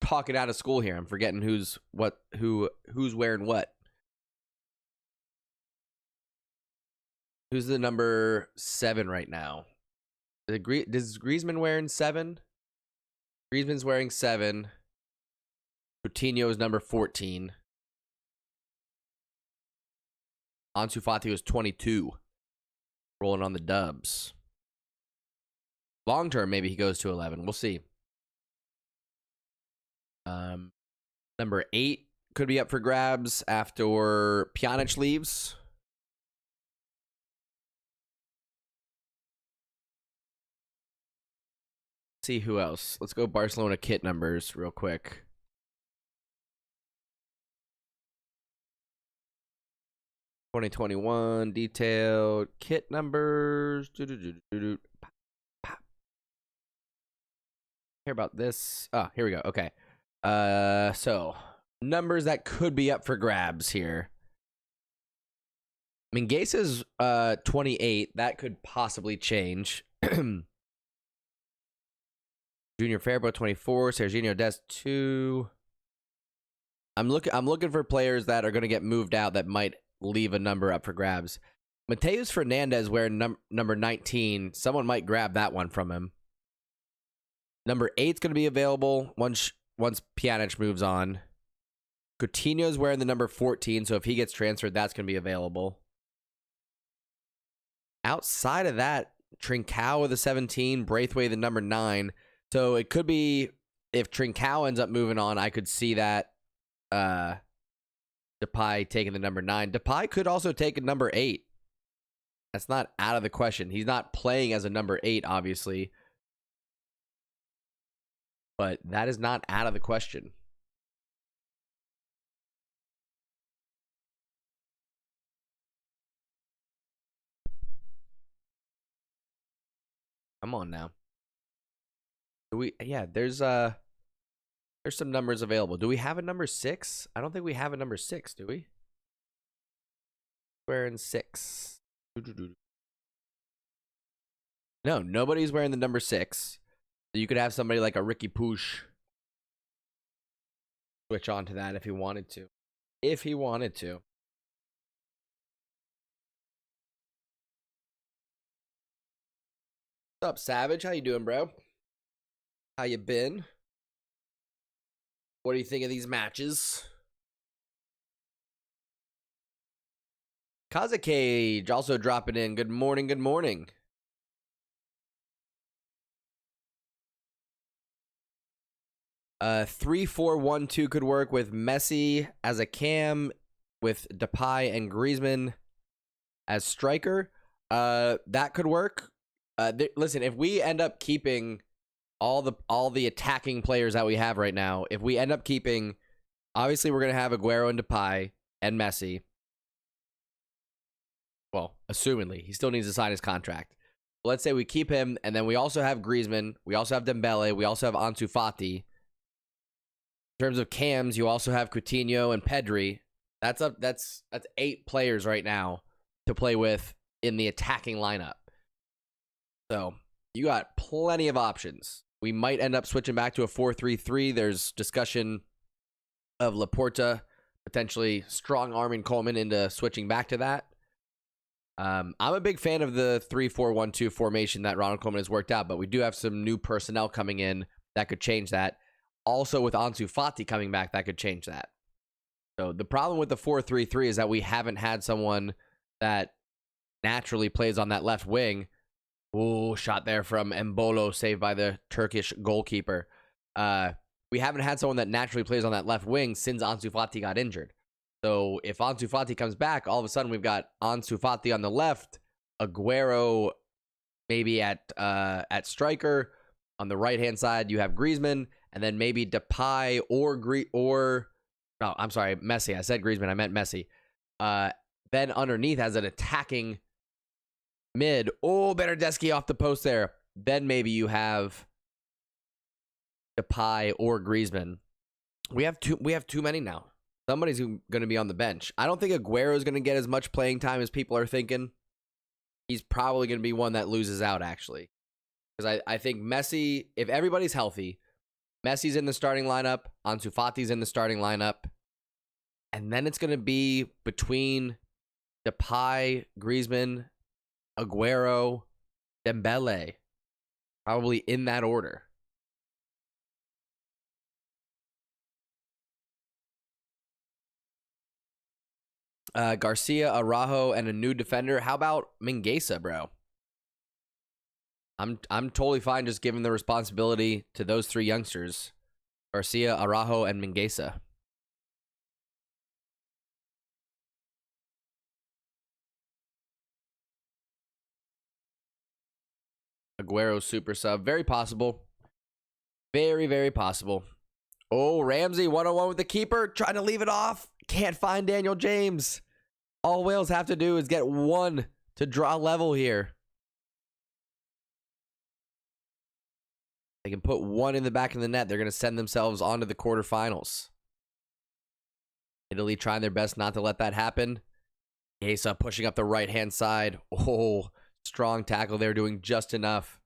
Speaker 1: Talking out of school here. I'm forgetting who's wearing what. Who's the number 7 right now? Does Griezmann wearing 7? Griezmann's wearing 7. Coutinho is number 14. Ansu Fati was 22. Rolling on the dubs. Long term, maybe he goes to 11. We'll see. Number 8 could be up for grabs after Pjanic leaves. See who else. Let's go Barcelona kit numbers real quick. (2021) detailed kit numbers. Care about this? Oh, here we go. Okay. So numbers that could be up for grabs here. Mingesa's 28. That could possibly change. Junior Faribault 24. Serginho Dest 2. I'm looking for players that are going to get moved out that might leave a number up for grabs. Mateus Fernandez wearing number 19. Someone might grab that one from him. Number 8's going to be available once Pjanic moves on. Coutinho's wearing the number 14, so if he gets transferred, that's going to be available. Outside of that, Trincao with the 17, Braithwaite the number 9. So it could be, if Trincao ends up moving on, I could see that Depay taking the number 9. Depay could also take a number 8. That's not out of the question. He's not playing as a number 8, obviously. But that is not out of the question. Come on now. There's some numbers available. Do we have a number 6? I don't think we have a number 6, do we? Wearing 6. No, nobody's wearing the number 6. So you could have somebody like a Ricky Puig switch on to that if he wanted to. If he wanted to. What's up, Savage? How you doing, bro? How you been? What do you think of these matches? Kazakage also dropping in. Good morning, good morning. Uh, 3-4-1-2 could work with Messi as a cam, with Depay and Griezmann as striker. That could work. Listen, if we end up keeping all the attacking players that we have right now, if we end up keeping, obviously we're gonna have Aguero and Depay and Messi. Well, assumingly, he still needs to sign his contract. Let's say we keep him, and then we also have Griezmann, we also have Dembele, we also have Ansu Fati. In terms of cams, you also have Coutinho and Pedri. That's 8 players right now to play with in the attacking lineup. So you got plenty of options. We might end up switching back to a 4-3-3. There's discussion of Laporta potentially strong-arming Coleman into switching back to that. I'm a big fan of the 3-4-1-2 formation that Ronald Koeman has worked out, but we do have some new personnel coming in that could change that. Also, with Ansu Fati coming back, that could change that. So the problem with the 4-3-3 is that we haven't had someone that naturally plays on that left wing. Ooh, shot there from Embolo, saved by the Turkish goalkeeper. We haven't had someone that naturally plays on that left wing since Ansu Fati got injured. So if Ansu Fati comes back, all of a sudden we've got Ansu Fati on the left, Aguero maybe at striker. On the right-hand side, you have Griezmann, and then maybe Depay Messi. I said Griezmann, I meant Messi. Then underneath as an attacking mid. Oh, Bernardeschi off the post there. Then maybe you have Depay or Griezmann. We have too many now. Somebody's going to be on the bench. I don't think Aguero is going to get as much playing time as people are thinking. He's probably going to be one that loses out, actually. Because I think Messi, if everybody's healthy, Messi's in the starting lineup, Ansu Fati's in the starting lineup, and then it's going to be between Depay, Griezmann, Aguero, Dembele, probably in that order. Garcia, Araujo, and a new defender. How about Mingueza, bro? I'm totally fine just giving the responsibility to those 3 youngsters, Garcia, Araujo, and Mingueza. Aguero super sub, very possible. Very, very possible. Oh, Ramsey 101 with the keeper, trying to leave it off. Can't find Daniel James. All Wales have to do is get 1 to draw level here. They can put 1 in the back of the net. They're going to send themselves on to the quarterfinals. Italy trying their best not to let that happen. Asa pushing up the right-hand side. Oh, strong tackle there, doing just enough.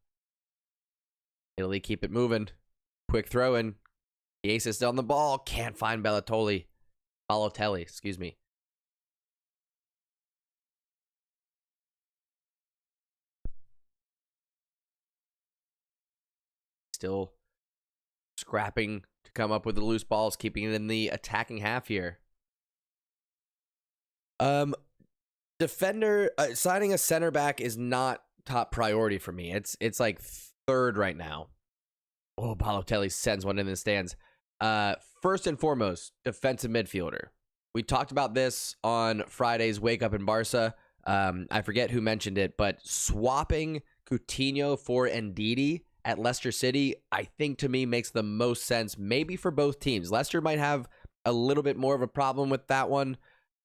Speaker 1: Italy keep it moving. Quick throw in. Asa still on the ball. Can't find Balotelli. Excuse me. Still scrapping to come up with the loose balls, keeping it in the attacking half here. Defender signing a center back is not top priority for me. It's like third right now. Oh, Balotelli sends one in the stands. First and foremost, defensive midfielder. We talked about this on Friday's Wake Up in Barca. I forget who mentioned it, but swapping Coutinho for Ndidi at Leicester City, I think to me makes the most sense, maybe for both teams. Leicester might have a little bit more of a problem with that one.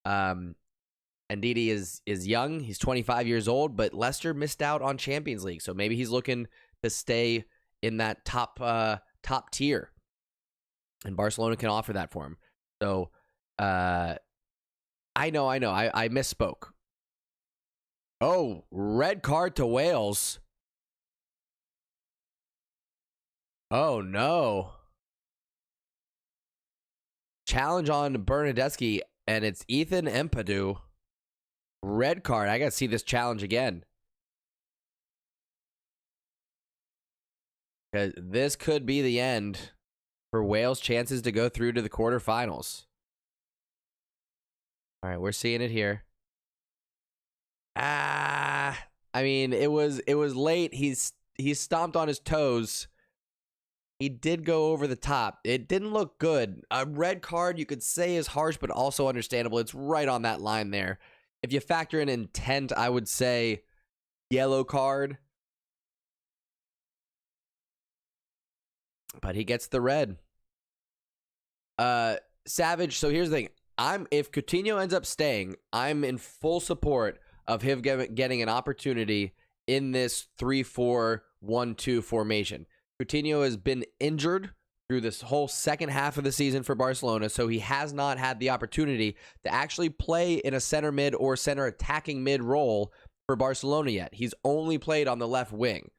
Speaker 1: Ndidi is young. He's 25 years old, but Leicester missed out on Champions League, so maybe he's looking to stay in that top tier, and Barcelona can offer that for him. So I know. I misspoke. Oh, red card to Wales. Oh, no. Challenge on Bernadeschi, and it's Ethan Empadu. Red card. I got to see this challenge again. Because this could be the end for Wales' chances to go through to the quarterfinals. All right, we're seeing it here. I mean, it was late. He stomped on his toes. He did go over the top. It didn't look good. A red card, you could say, is harsh, but also understandable. It's right on that line there. If you factor in intent, I would say yellow card. But he gets the red. Savage, so here's the thing. If Coutinho ends up staying, I'm in full support of him getting an opportunity in this 3-4-1-2 formation. Coutinho has been injured through this whole second half of the season for Barcelona, so he has not had the opportunity to actually play in a center mid or center attacking mid role for Barcelona yet. He's only played on the left wing.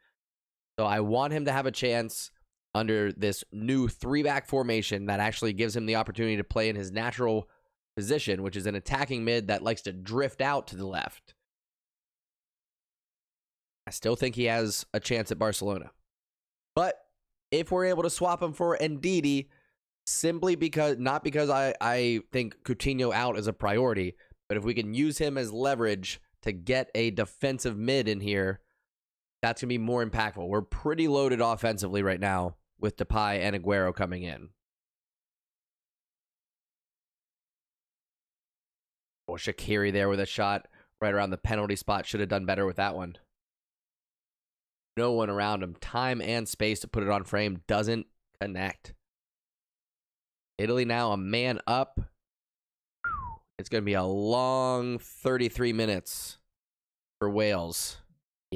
Speaker 1: So I want him to have a chance under this new 3-back formation that actually gives him the opportunity to play in his natural position, which is an attacking mid that likes to drift out to the left. I still think he has a chance at Barcelona. But if we're able to swap him for Ndidi, simply because, not because I think Coutinho out is a priority, but if we can use him as leverage to get a defensive mid in here, that's going to be more impactful. We're pretty loaded offensively right now with Depay and Aguero coming in. Oh, Shaqiri there with a shot right around the penalty spot. Should have done better with that one. No one around him. Time and space to put it on frame doesn't connect. Italy now a man up. It's going to be a long 33 minutes for Wales.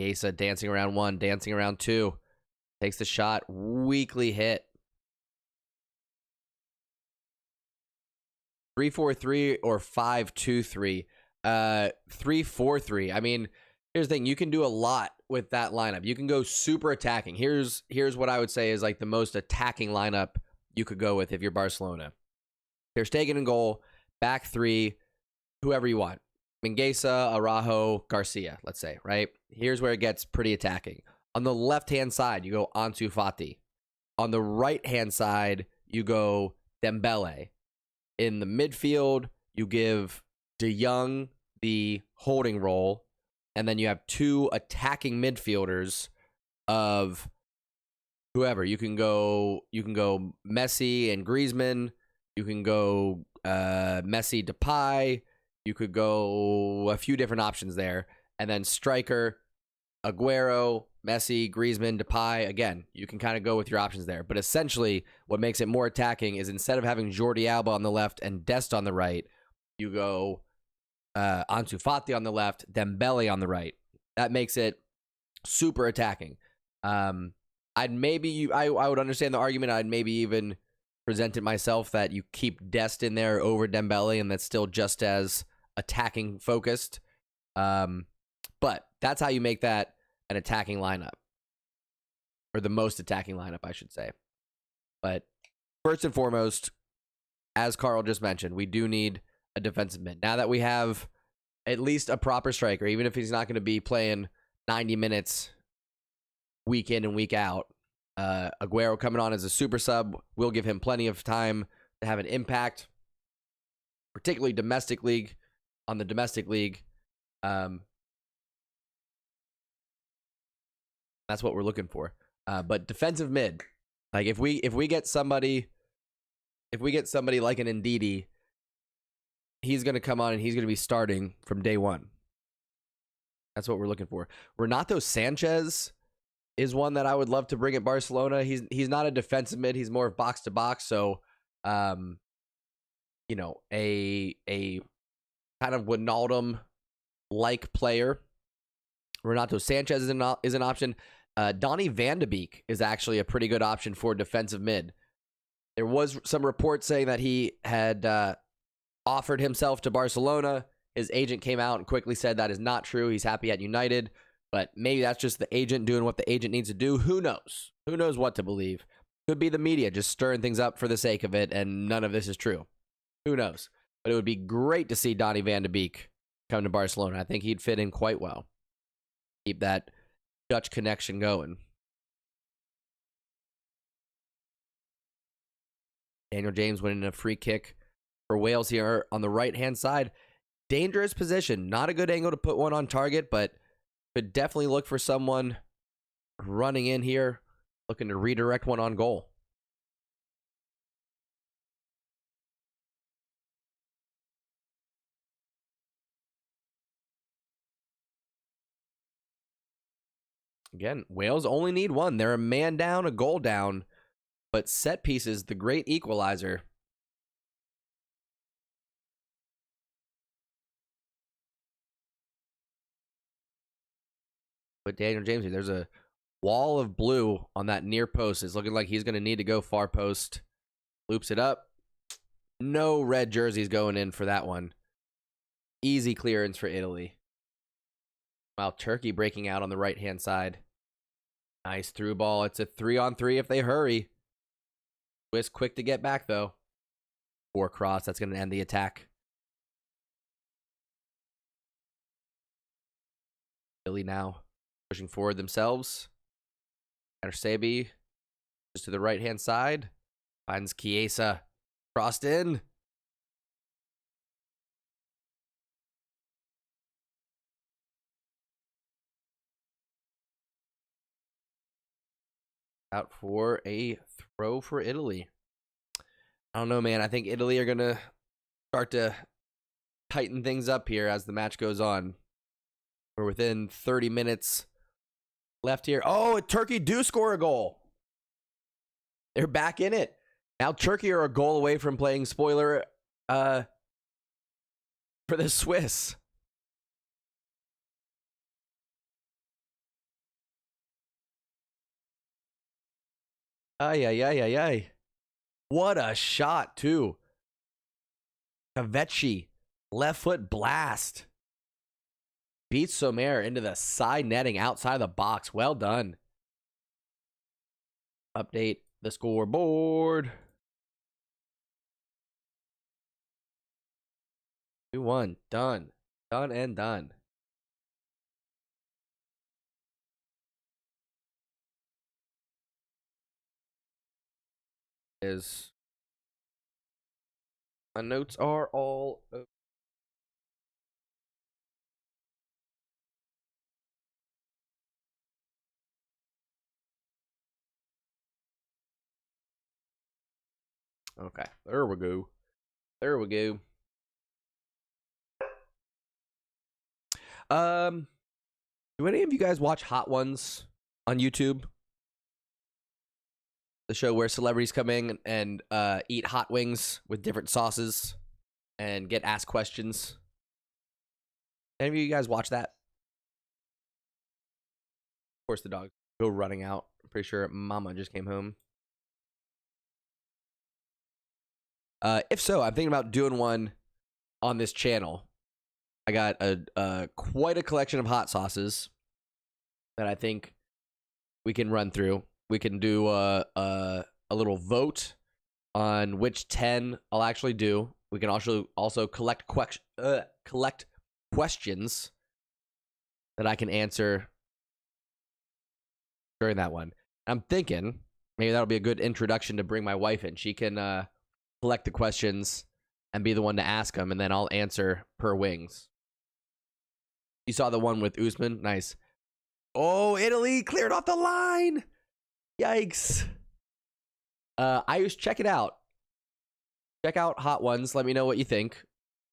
Speaker 1: Asa dancing around 1, dancing around 2. Takes the shot. Weakly hit. 3-4-3 or 5-2-3. 3-4-3. I mean, here's the thing. You can do a lot with that lineup. You can go super attacking. Here's what I would say is like the most attacking lineup you could go with if you're Barcelona. Ter Stegen in goal, back 3, whoever you want. Mingueza, Araujo, Garcia, let's say, right? Here's where it gets pretty attacking. On the left-hand side, you go Ansu Fati. On the right-hand side, you go Dembele. In the midfield, you give De Jong the holding role, and then you have 2 attacking midfielders of whoever. You can go Messi and Griezmann. You can go Messi, Depay. You could go a few different options there. And then striker, Aguero, Messi, Griezmann, Depay. Again, you can kind of go with your options there. But essentially, what makes it more attacking is instead of having Jordi Alba on the left and Dest on the right, you go Ansu Fati on the left, Dembele on the right. That makes it super attacking. I would understand the argument. I'd maybe even present it myself that you keep Dest in there over Dembele, and that's still just as attacking focused. But that's how you make that an attacking lineup, or the most attacking lineup, I should say. But first and foremost, as Carl just mentioned, we do need a defensive mid. Now that we have at least a proper striker, even if he's not going to be playing 90 minutes week in and week out, Aguero coming on as a super sub will give him plenty of time to have an impact, particularly domestic league, on the domestic league. That's what we're looking for. But defensive mid, like if we get somebody like an Ndidi, he's going to come on and he's going to be starting from day one. That's what we're looking for. Renato Sanchez is one that I would love to bring at Barcelona. He's not a defensive mid. He's more of box to box. So, a kind of Wijnaldum-like player. Renato Sanchez is an option. Donny van de Beek is actually a pretty good option for defensive mid. There was some reports saying that he had offered himself to Barcelona. His agent came out and quickly said that is not true. He's happy at United, but maybe that's just the agent doing what the agent needs to do. Who knows? Who knows what to believe? Could be the media just stirring things up for the sake of it, and none of this is true. Who knows? But it would be great to see Donny van de Beek come to Barcelona. I think he'd fit in quite well. Keep that Dutch connection going. Daniel James winning a free kick for Wales here on the right-hand side. Dangerous position. Not a good angle to put one on target, but could definitely look for someone running in here, looking to redirect one on goal. Again, Wales only need one. They're a man down, a goal down, but set pieces, the great equalizer. But Daniel James, there's a wall of blue on that near post. It's looking like he's going to need to go far post. Loops it up. No red jerseys going in for that one. Easy clearance for Italy. While Turkey breaking out on the right-hand side. Nice through ball. It's a 3-on-3 if they hurry. Swiss quick to get back, though. Or cross. That's going to end the attack. Italy now pushing forward themselves. Arsebi just to the right-hand side. Finds Chiesa. Crossed in. Out for a throw for Italy. I don't know, man. I think Italy are going to start to tighten things up here as the match goes on. We're within 30 minutes left here. Oh, Turkey do score a goal. They're back in it. Now Turkey are a goal away from playing spoiler for the Swiss. Ay. What a shot, too. Kavechi, left foot blast. Beats Sommer into the side netting outside the box. Well done. Update the scoreboard. 2-1. Done. Done and done. My notes are all over. Okay, there we go. Do any of you guys watch Hot Ones on YouTube? The show where celebrities come in and eat hot wings with different sauces and get asked questions. Any of you guys watch that? Of course, the dogs go running out. I'm pretty sure Mama just came home. If so, I'm thinking about doing one on this channel. I got quite a collection of hot sauces that I think we can run through. We can do a little vote on which 10 I'll actually do. We can also collect questions that I can answer during that one. I'm thinking maybe that'll be a good introduction to bring my wife in. She can collect the questions and be the one to ask them, and then I'll answer per wings. You saw the one with Usman? Nice. Oh, Italy cleared off the line. Yikes. Ayush, check it out. Check out Hot Ones. Let me know what you think,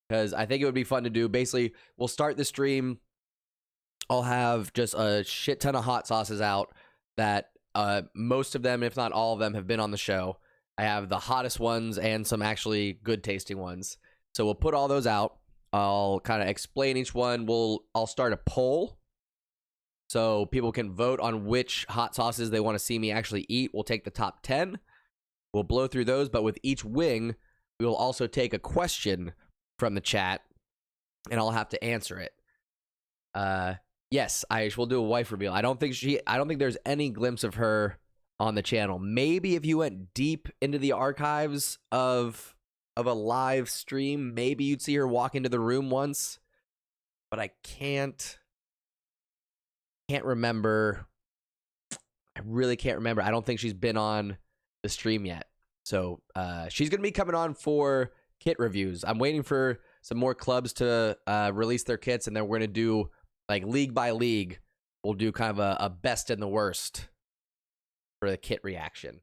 Speaker 1: because I think it would be fun to do. Basically, we'll start the stream. I'll have just a shit ton of hot sauces out that most of them, if not all of them, have been on the show. I have the hottest ones and some actually good tasting ones. So we'll put all those out. I'll kind of explain each one. I'll start a poll so people can vote on which hot sauces they want to see me actually eat. We'll take the top 10. We'll blow through those, but with each wing, we will also take a question from the chat, and I'll have to answer it. Yes, Aish, we'll do a wife reveal. I don't think there's any glimpse of her on the channel. Maybe if you went deep into the archives of a live stream, maybe you'd see her walk into the room once, but I can't remember. I really can't remember. I don't think she's been on the stream yet. So she's going to be coming on for kit reviews. I'm waiting for some more clubs to release their kits, and then we're going to do, like, league by league. We'll do kind of a best and the worst for the kit reaction.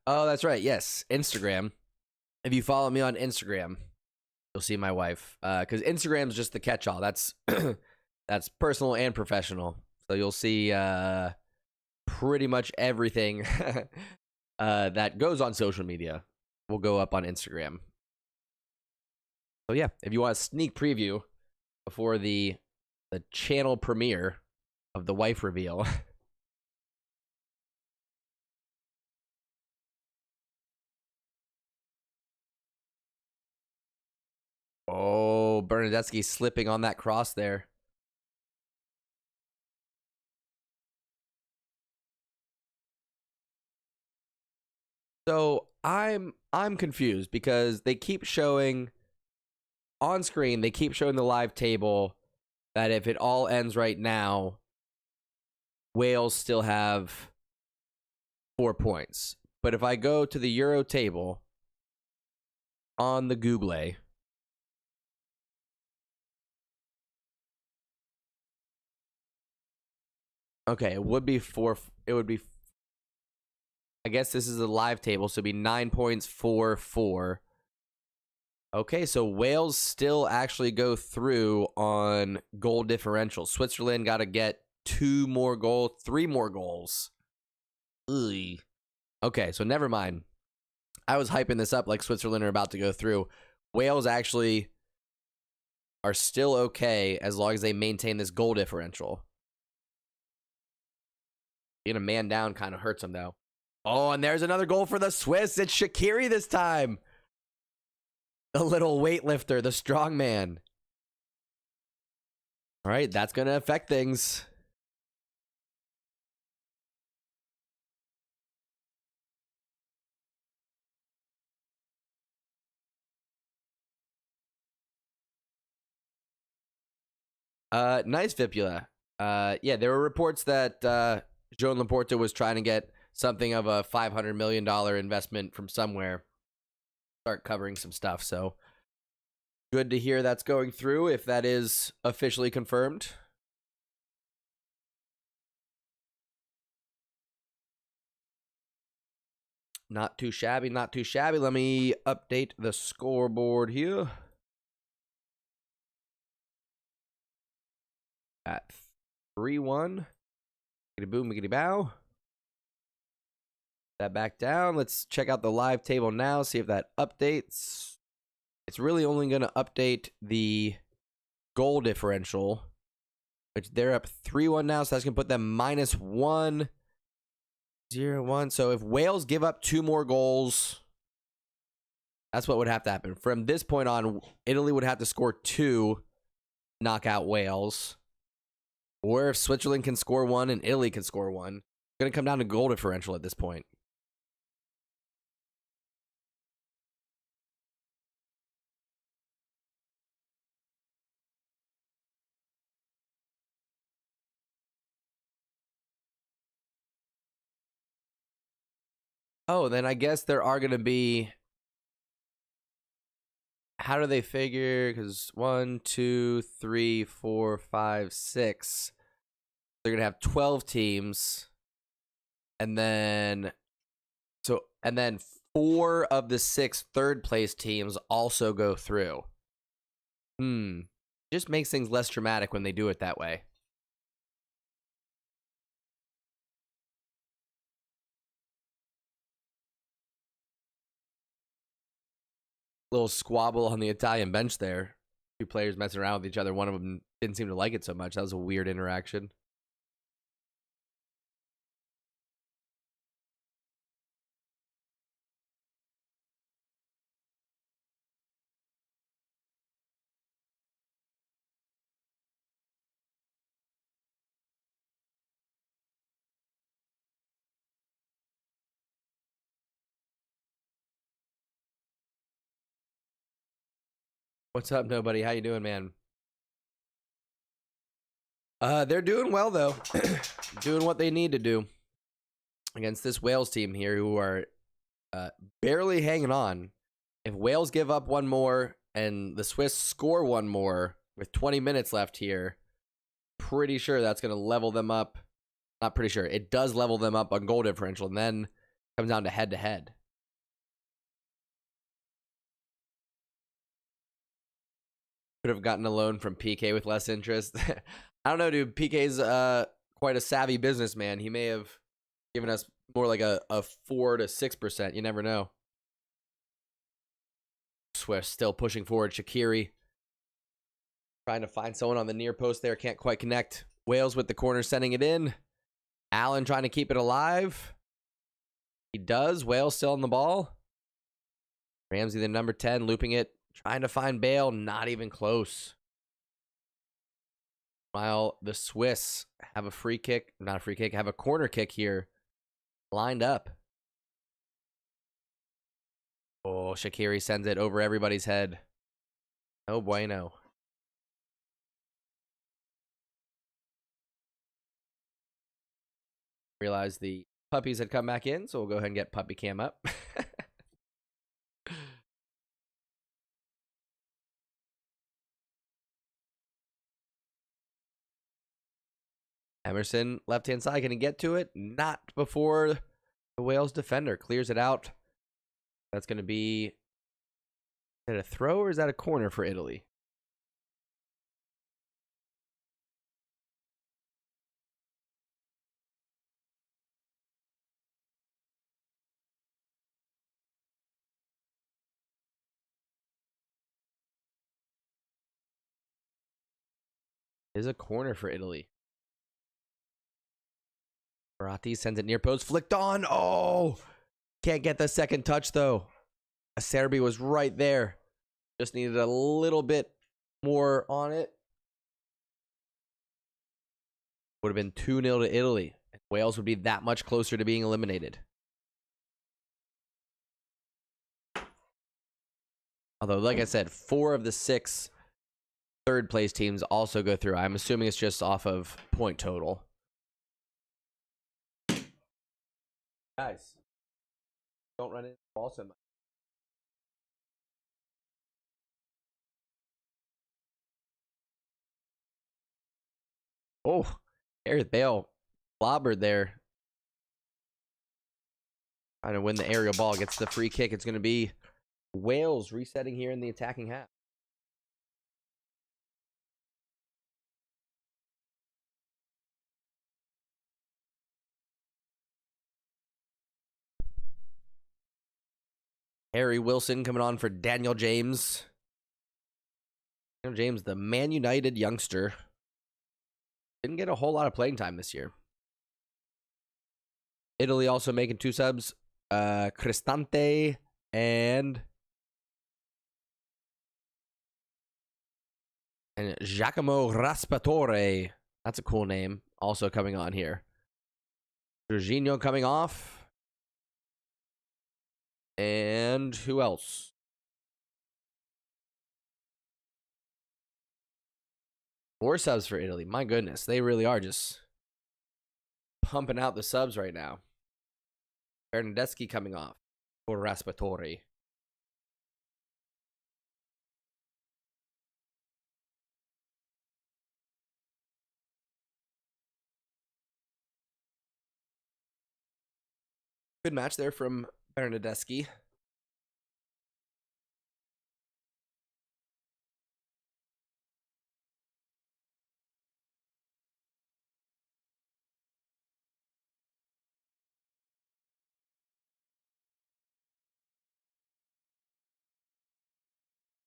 Speaker 1: Oh, that's right. Yes, Instagram. If you follow me on Instagram, you'll see my wife. Because Instagram's just the catch-all. That's that's personal and professional. So you'll see pretty much everything that goes on social media will go up on Instagram. So yeah, if you want a sneak preview before the channel premiere of the wife reveal. Oh, Bernadetsky slipping on that cross there. So I'm confused because they keep showing on screen, they keep showing the live table that if it all ends right now, Wales still have 4 points. But if I go to the Euro table on the Google, okay, it would be 4. It would be, I guess this is a live table, so it'd be 9 points, 4-4. Okay, so Wales still actually go through on goal differential. Switzerland got to get 3 more goals. Ugh. Okay, so never mind. I was hyping this up like Switzerland are about to go through. Wales actually are still okay as long as they maintain this goal differential. Being a man down kind of hurts them, though. Oh, and there's another goal for the Swiss. It's Shaqiri this time. The little weightlifter, the strong man. All right, that's going to affect things. Nice, Vipula. Yeah, there were reports that Joan Laporta was trying to get something of a $500 million investment from somewhere. Start covering some stuff, so good to hear that's going through if that is officially confirmed. Not too shabby, not too shabby. Let me update the scoreboard here. At 3-1. Miggity boom, miggity bow. That back down. Let's check out the live table now, see if that updates. It's really only going to update the goal differential, which they're up 3-1 now, so that's going to put them -1, 0-1. So if Wales give up 2 more goals, that's what would have to happen. From this point on, Italy would have to score 2, knock out Wales. Or if Switzerland can score 1 and Italy can score 1, it's going to come down to goal differential at this point. Oh, then I guess there are going to be... How do they figure? Because 1, 2, 3, 4, 5, 6. They're going to have 12 teams. And then... And then 4 of the 6 third-place teams also go through. Just makes things less dramatic when they do it that way. Little squabble on the Italian bench there. 2 players messing around with each other. One of them didn't seem to like it so much. That was a weird interaction. What's up, nobody? How you doing, man? They're doing well, though. Doing what they need to do against this Wales team here, who are barely hanging on. If Wales give up 1 more and the Swiss score 1 more with 20 minutes left here, pretty sure that's going to level them up. Not pretty sure. It does level them up on goal differential, and then comes down to head-to-head. Could have gotten a loan from PK with less interest. I don't know, dude. PK's quite a savvy businessman. He may have given us more like a 4 to 6%. You never know. Swift still pushing forward. Shaqiri trying to find someone on the near post there. Can't quite connect. Wales with the corner sending it in. Allen trying to keep it alive. He does. Wales still on the ball. Ramsey, the number 10, looping it. Trying to find Bale. Not even close. While the Swiss have a free kick. Not a free kick. Have a corner kick here. Lined up. Oh, Shaqiri sends it over everybody's head. No bueno. Realized the puppies had come back in, so we'll go ahead and get puppy cam up. Emerson, left-hand side, can he get to it? Not before the Wales defender clears it out. That's going to be... Is that a throw or is that a corner for Italy? It is a corner for Italy. Verratti sends it near post. Flicked on. Oh! Can't get the second touch, though. Acerbi was right there. Just needed a little bit more on it. Would have been 2-0 to Italy. Wales would be that much closer to being eliminated. Although, like I said, 4 of the 6 third-place teams also go through. I'm assuming it's just off of point total. Guys, don't run into the ball so much. Oh, Gareth Bale clobbered there. Trying to win the aerial ball. Gets the free kick. It's going to be Wales resetting here in the attacking half. Harry Wilson coming on for Daniel James. Daniel James, the Man United youngster. Didn't get a whole lot of playing time this year. Italy also making 2 subs. Cristante and Giacomo Raspatore. That's a cool name. Also coming on here. Jorginho coming off. And who else? More subs for Italy. My goodness. They really are just pumping out the subs right now. Bernardeschi coming off for Raspatore. Good match there from Bernardeschi.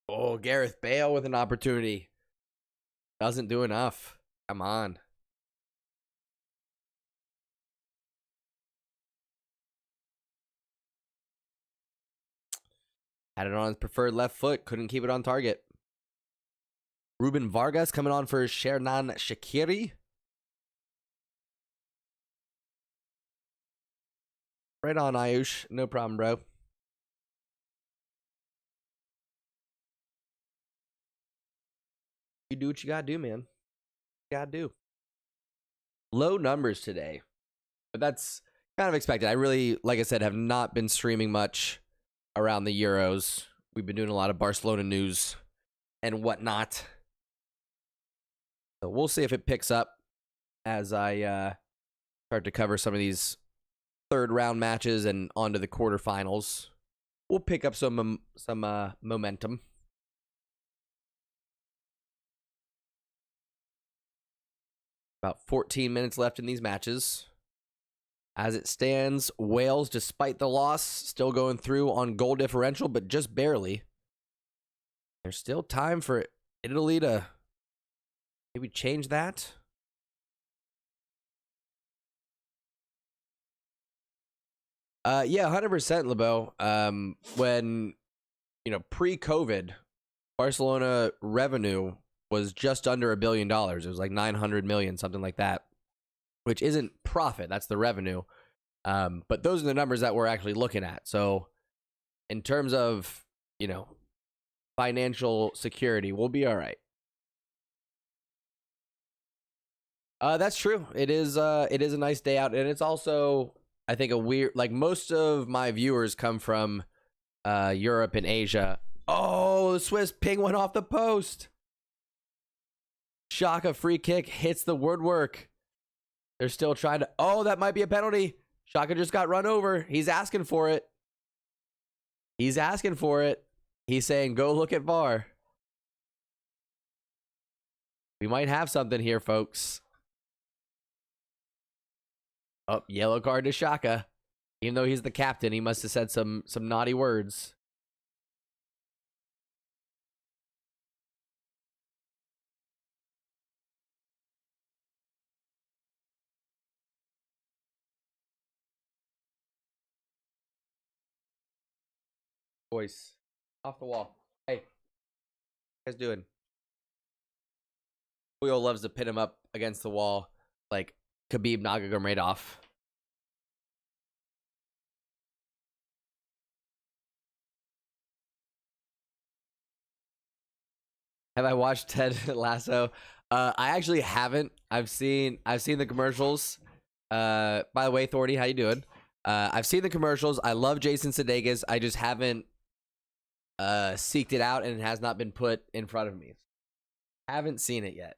Speaker 1: Oh, Gareth Bale with an opportunity. Doesn't do enough. Come on. Had it on his preferred left foot. Couldn't keep it on target. Ruben Vargas coming on for Shernan Shaqiri. Right on, Ayush. No problem, bro. You do what you gotta do, man. You gotta do. Low numbers today. But that's kind of expected. I really, like I said, have not been streaming much around the Euros. We've been doing a lot of Barcelona news and whatnot. So we'll see if it picks up as I start to cover some of these third round matches and onto the quarterfinals. We'll pick up some momentum. About 14 minutes left in these matches. As it stands, Wales, despite the loss, still going through on goal differential, but just barely. There's still time for Italy to maybe change that. Yeah, 100%, LeBeau. When, pre-COVID, Barcelona revenue was just under $1 billion. It was like 900 million, something like that, which isn't profit. That's the revenue. But those are the numbers that we're actually looking at. So in terms of, financial security, we'll be all right. That's true. It is a nice day out. And it's also, I think, a weird, like most of my viewers come from Europe and Asia. Oh, the Swiss ping went off the post. Xhaka free kick hits the woodwork. They're still trying to... Oh, that might be a penalty. Xhaka just got run over. He's asking for it. He's asking for it. He's saying, go look at VAR. We might have something here, folks. Oh, yellow card to Xhaka. Even though he's the captain, he must have said some naughty words. Voice. Off the wall. Hey. What you guys doing? Julio loves to pin him up against the wall like Khabib Nurmagomedov. Have I watched Ted Lasso? I actually haven't. I've seen the commercials. By the way, Thorny, how you doing? I've seen the commercials. I love Jason Sudeikis. I just haven't seeked it out, and it has not been put in front of me. Haven't seen it yet.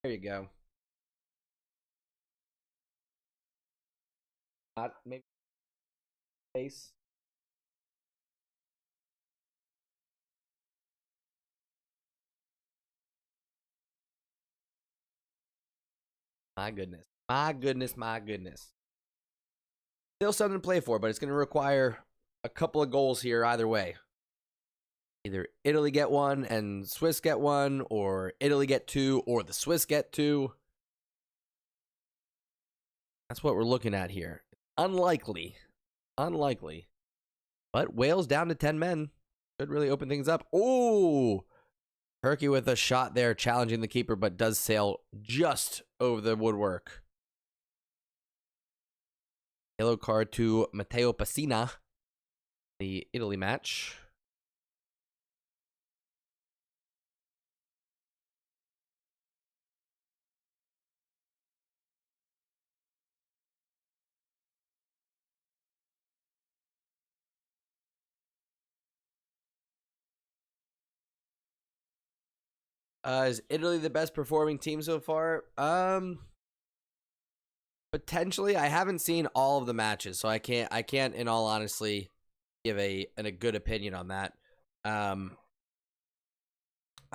Speaker 1: There you go. Not maybe face. My goodness. My goodness. My goodness. Still something to play for, but it's going to require a couple of goals here either way. Either Italy get one and Swiss get one, or Italy get two, or the Swiss get two. That's what we're looking at here. Unlikely. Unlikely. But Wales down to 10 men. Should really open things up. Oh! Turkey with a shot there, challenging the keeper, but does sail just over the woodwork. Yellow card to Matteo Pessina. The Italy match. Is Italy the best performing team so far? Potentially. I haven't seen all of the matches, so I can't in all honesty give a good opinion on that. I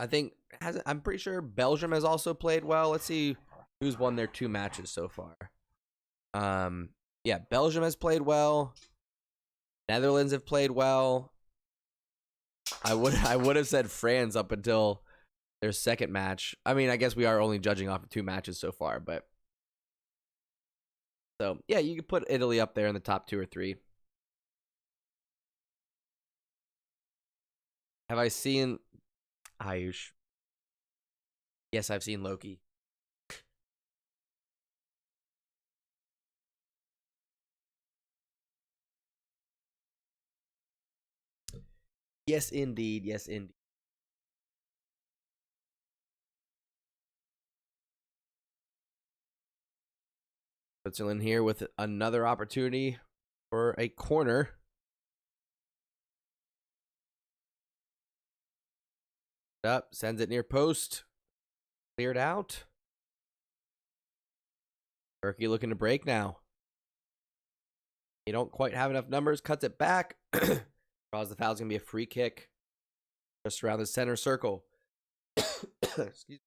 Speaker 1: think I'm pretty sure Belgium has also played well. Let's see who's won their 2 matches so far. Yeah, Belgium has played well. Netherlands have played well. I would have said France up until their second match. I mean, I guess we are only judging off of 2 matches so far, but so yeah, you could put Italy up there in the top 2 or 3. Have I seen Ayush? Yes, I've seen Loki. Yes, indeed. Yes, indeed. Switzerland here with another opportunity for a corner. Up, sends it near post. Cleared out. Turkey looking to break now. You don't quite have enough numbers. Cuts it back. Draws the foul. It's going to be a free kick. Just around the center circle. Excuse me.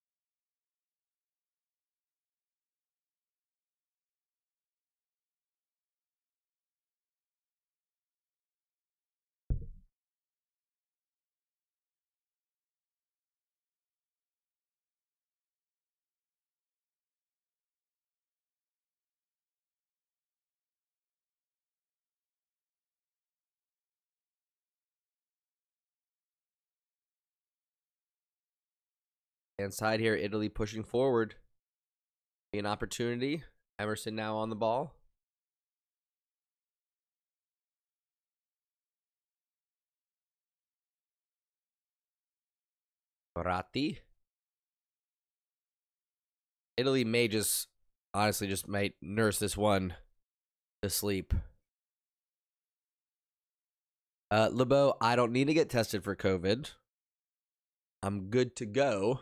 Speaker 1: Inside here, Italy pushing forward. Be an opportunity. Emerson now on the ball. Baratti. Italy may just, honestly, just might nurse this one to sleep. LeBeau, I don't need to get tested for COVID. I'm good to go.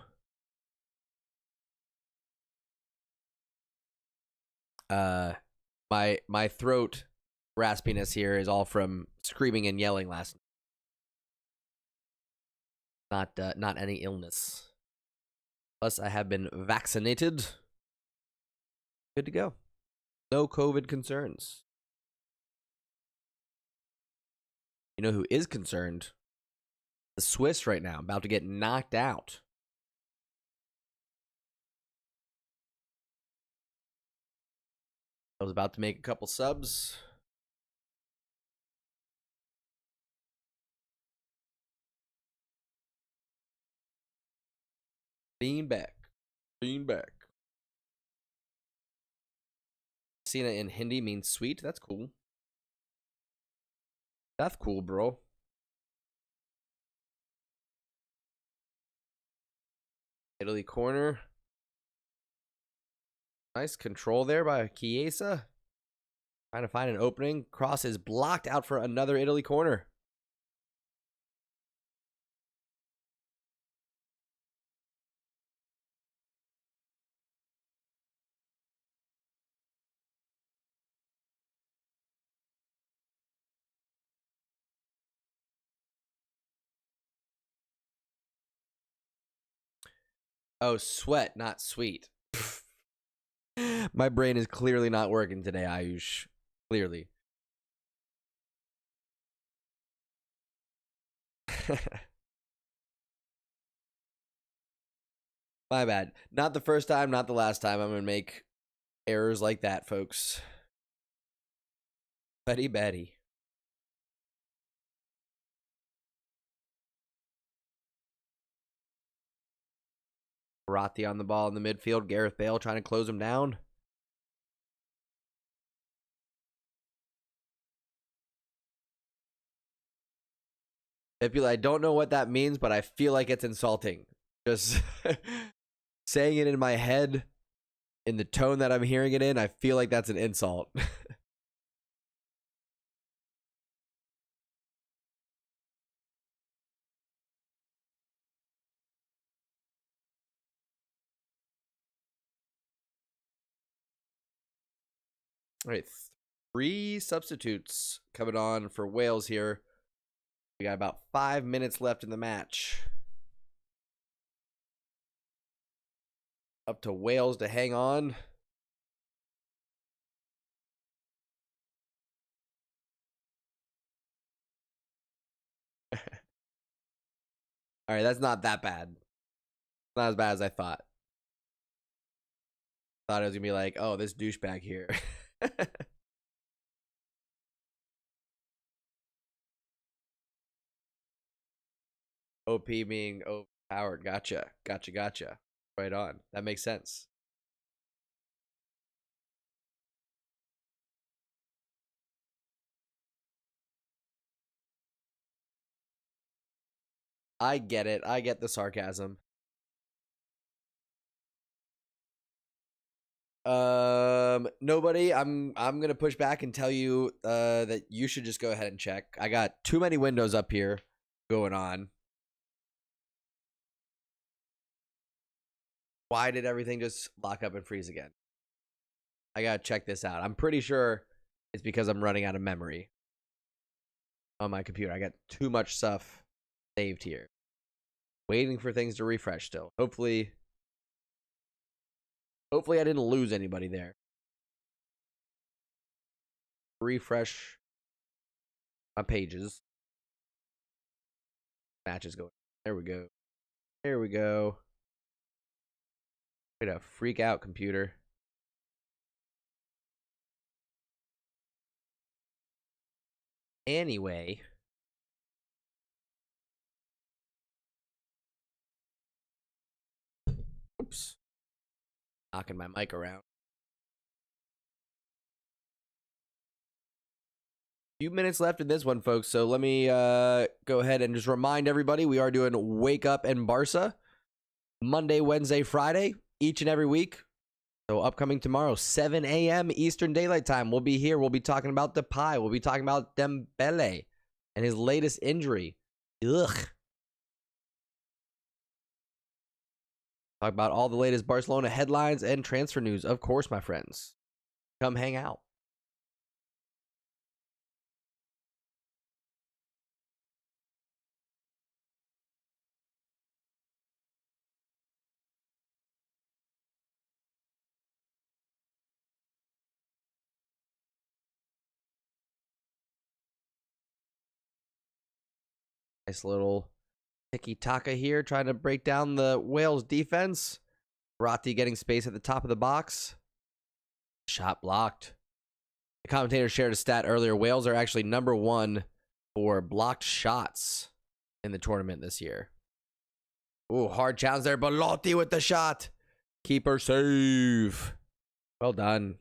Speaker 1: My throat raspiness here is all from screaming and yelling last night. Not any illness. Plus, I have been vaccinated. Good to go. No COVID concerns. You know who is concerned? The Swiss right now, about to get knocked out. I was about to make a couple subs. Being back. Sina in Hindi means sweet. That's cool. That's cool, bro. Italy corner. Nice control there by Chiesa. Trying to find an opening. Cross is blocked out for another Italy corner. Oh, sweat, not sweet. My brain is clearly not working today, Ayush. Clearly. My bad. Not the first time, not the last time. I'm going to make errors like that, folks. Betty. Ratti on the ball in the midfield. Gareth Bale trying to close him down. I don't know what that means, but I feel like it's insulting. Just saying it in my head, in the tone that I'm hearing it in, I feel like that's an insult. All right, 3 substitutes coming on for Wales here. We got about 5 minutes left in the match. Up to Wales to hang on. All right, that's not that bad. Not as bad as I thought. Thought it was going to be like, oh, this douchebag here. OP being overpowered. Gotcha. Right on. That makes sense. I get it. I get the sarcasm. Nobody. I'm gonna push back and tell you that you should just go ahead and check. I got too many windows up here going on. Why did everything just lock up and freeze again? I gotta check this out. I'm pretty sure it's because I'm running out of memory on my computer. I got too much stuff saved here. Waiting for things to refresh still. Hopefully I didn't lose anybody there. Refresh my pages. Matches going. There we go. Way to freak out, computer. Anyway. Oops. Knocking my mic around. Few minutes left in this one, folks. So let me go ahead and just remind everybody we are doing Wake Up and Barca Monday, Wednesday, Friday, each and every week. So upcoming tomorrow, 7 a.m. Eastern Daylight Time. We'll be here. We'll be talking about Depay. We'll be talking about Dembele and his latest injury. Ugh. Talk about all the latest Barcelona headlines and transfer news, of course, my friends. Come hang out. Nice little tiki-taka here, trying to break down the Wales defense. Ratti getting space at the top of the box. Shot blocked. The commentator shared a stat earlier. Wales are actually number 1 for blocked shots in the tournament this year. Ooh, hard challenge there. Belotti with the shot. Keeper save. Well done.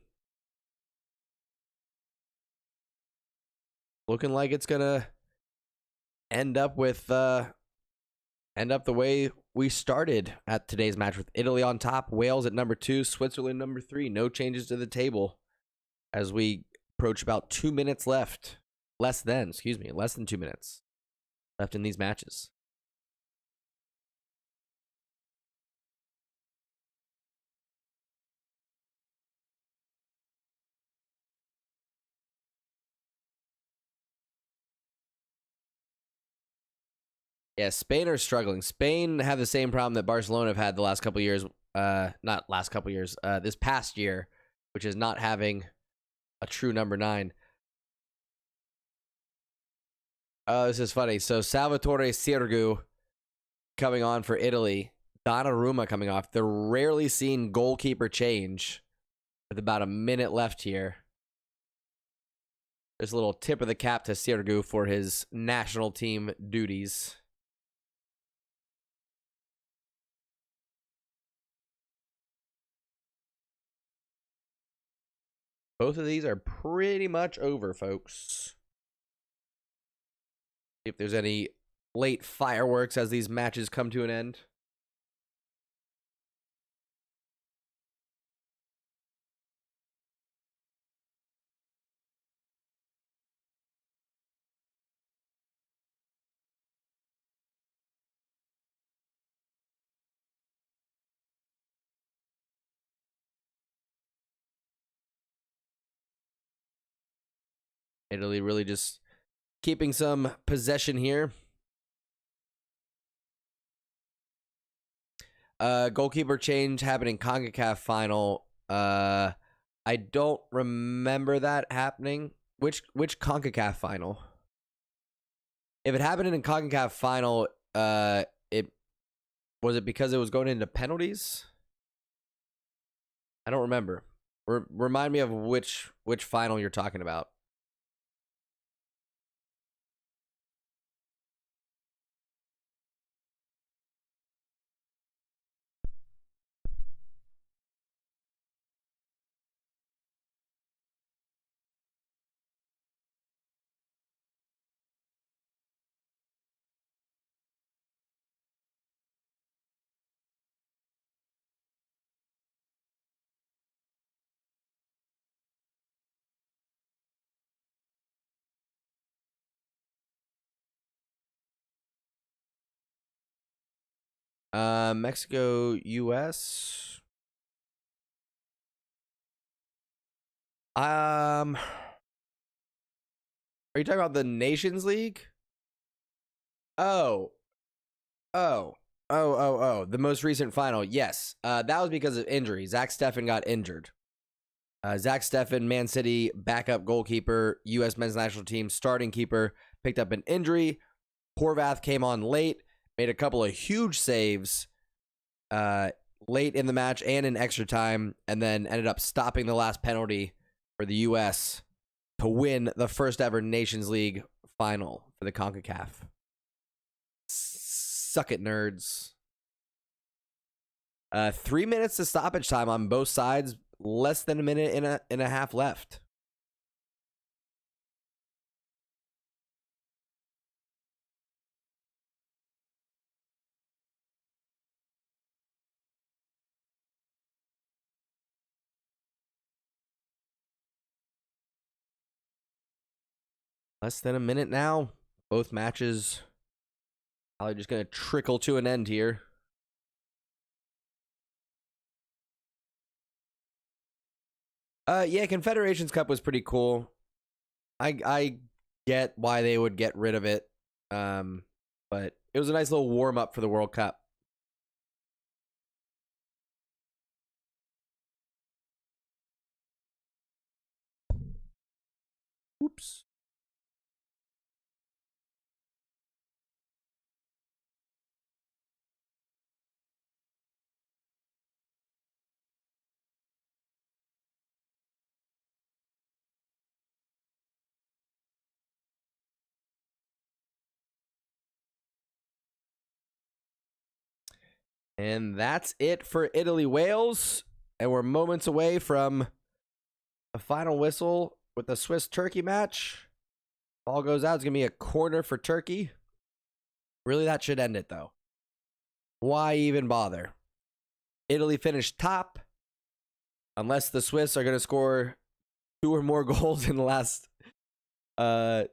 Speaker 1: Looking like it's going to end up the way we started at today's match, with Italy on top, Wales at number 2, Switzerland number 3. No changes to the table as we approach about 2 minutes left. Less than 2 minutes left in these matches. Yeah, Spain are struggling. Spain have the same problem that Barcelona have had the last couple of years not last couple years, this past year, which is not having a true number 9. Oh, this is funny. So Salvatore Sirigu coming on for Italy. Donnarumma coming off. The rarely seen goalkeeper change with about a minute left here. There's a little tip of the cap to Sirigu for his national team duties. Both of these are pretty much over, folks. If there's any late fireworks as these matches come to an end. Italy really just keeping some possession here. Goalkeeper change happening CONCACAF final. I don't remember that happening. Which CONCACAF final? If it happened in a CONCACAF final, it was it because it was going into penalties? I don't remember. Remind me of which final you're talking about. Mexico, US. Are you talking about the Nations League? Oh. The most recent final. Yes. That was because of injury. Zach Steffen got injured. Zach Steffen, Man City, backup goalkeeper, U.S. men's national team, starting keeper, picked up an injury. Horvath came on late, made a couple of huge saves late in the match and in extra time, and then ended up stopping the last penalty for the U.S. to win the first ever Nations League final for the CONCACAF. Suck it, nerds. 3 minutes to stoppage time on both sides. Less than a minute and a half left. Less than a minute now. Both matches probably just going to trickle to an end here. Yeah, Confederations Cup was pretty cool. I get why they would get rid of it. But it was a nice little warm up for the World Cup. Oops. And that's it for Italy Wales. And we're moments away from a final whistle with the Swiss Turkey match. Ball goes out. It's going to be a corner for Turkey. Really, that should end it, though. Why even bother? Italy finished top. Unless the Swiss are going to score 2 or more goals in the last 3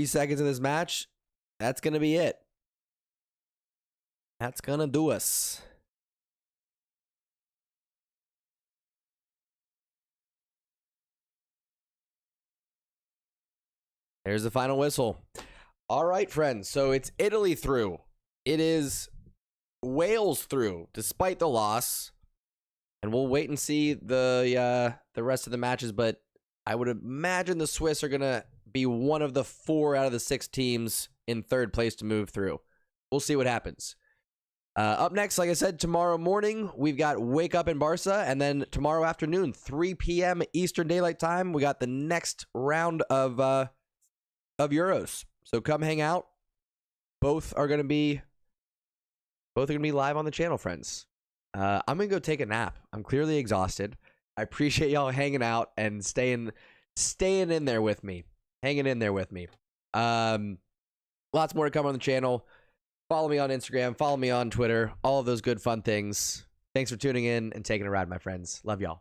Speaker 1: seconds of this match, that's going to be it. That's going to do us. There's the final whistle. All right, friends. So it's Italy through. It is Wales through, despite the loss. and we'll wait and see the rest of the matches. But I would imagine the Swiss are gonna be one of the 4 out of the 6 teams in third place to move through. We'll see what happens. Up next, like I said, tomorrow morning, we've got Wake Up in Barca, and then tomorrow afternoon, 3 p.m. Eastern Daylight Time, we got the next round of Euros. So come hang out. Both are gonna be live on the channel, friends. I'm gonna go take a nap. I'm clearly exhausted. I appreciate y'all hanging out and staying in there with me. Hanging in there with me. Lots more to come on the channel. Follow me on Instagram. Follow me on Twitter. All of those good fun things. Thanks for tuning in and taking a ride, my friends. Love y'all.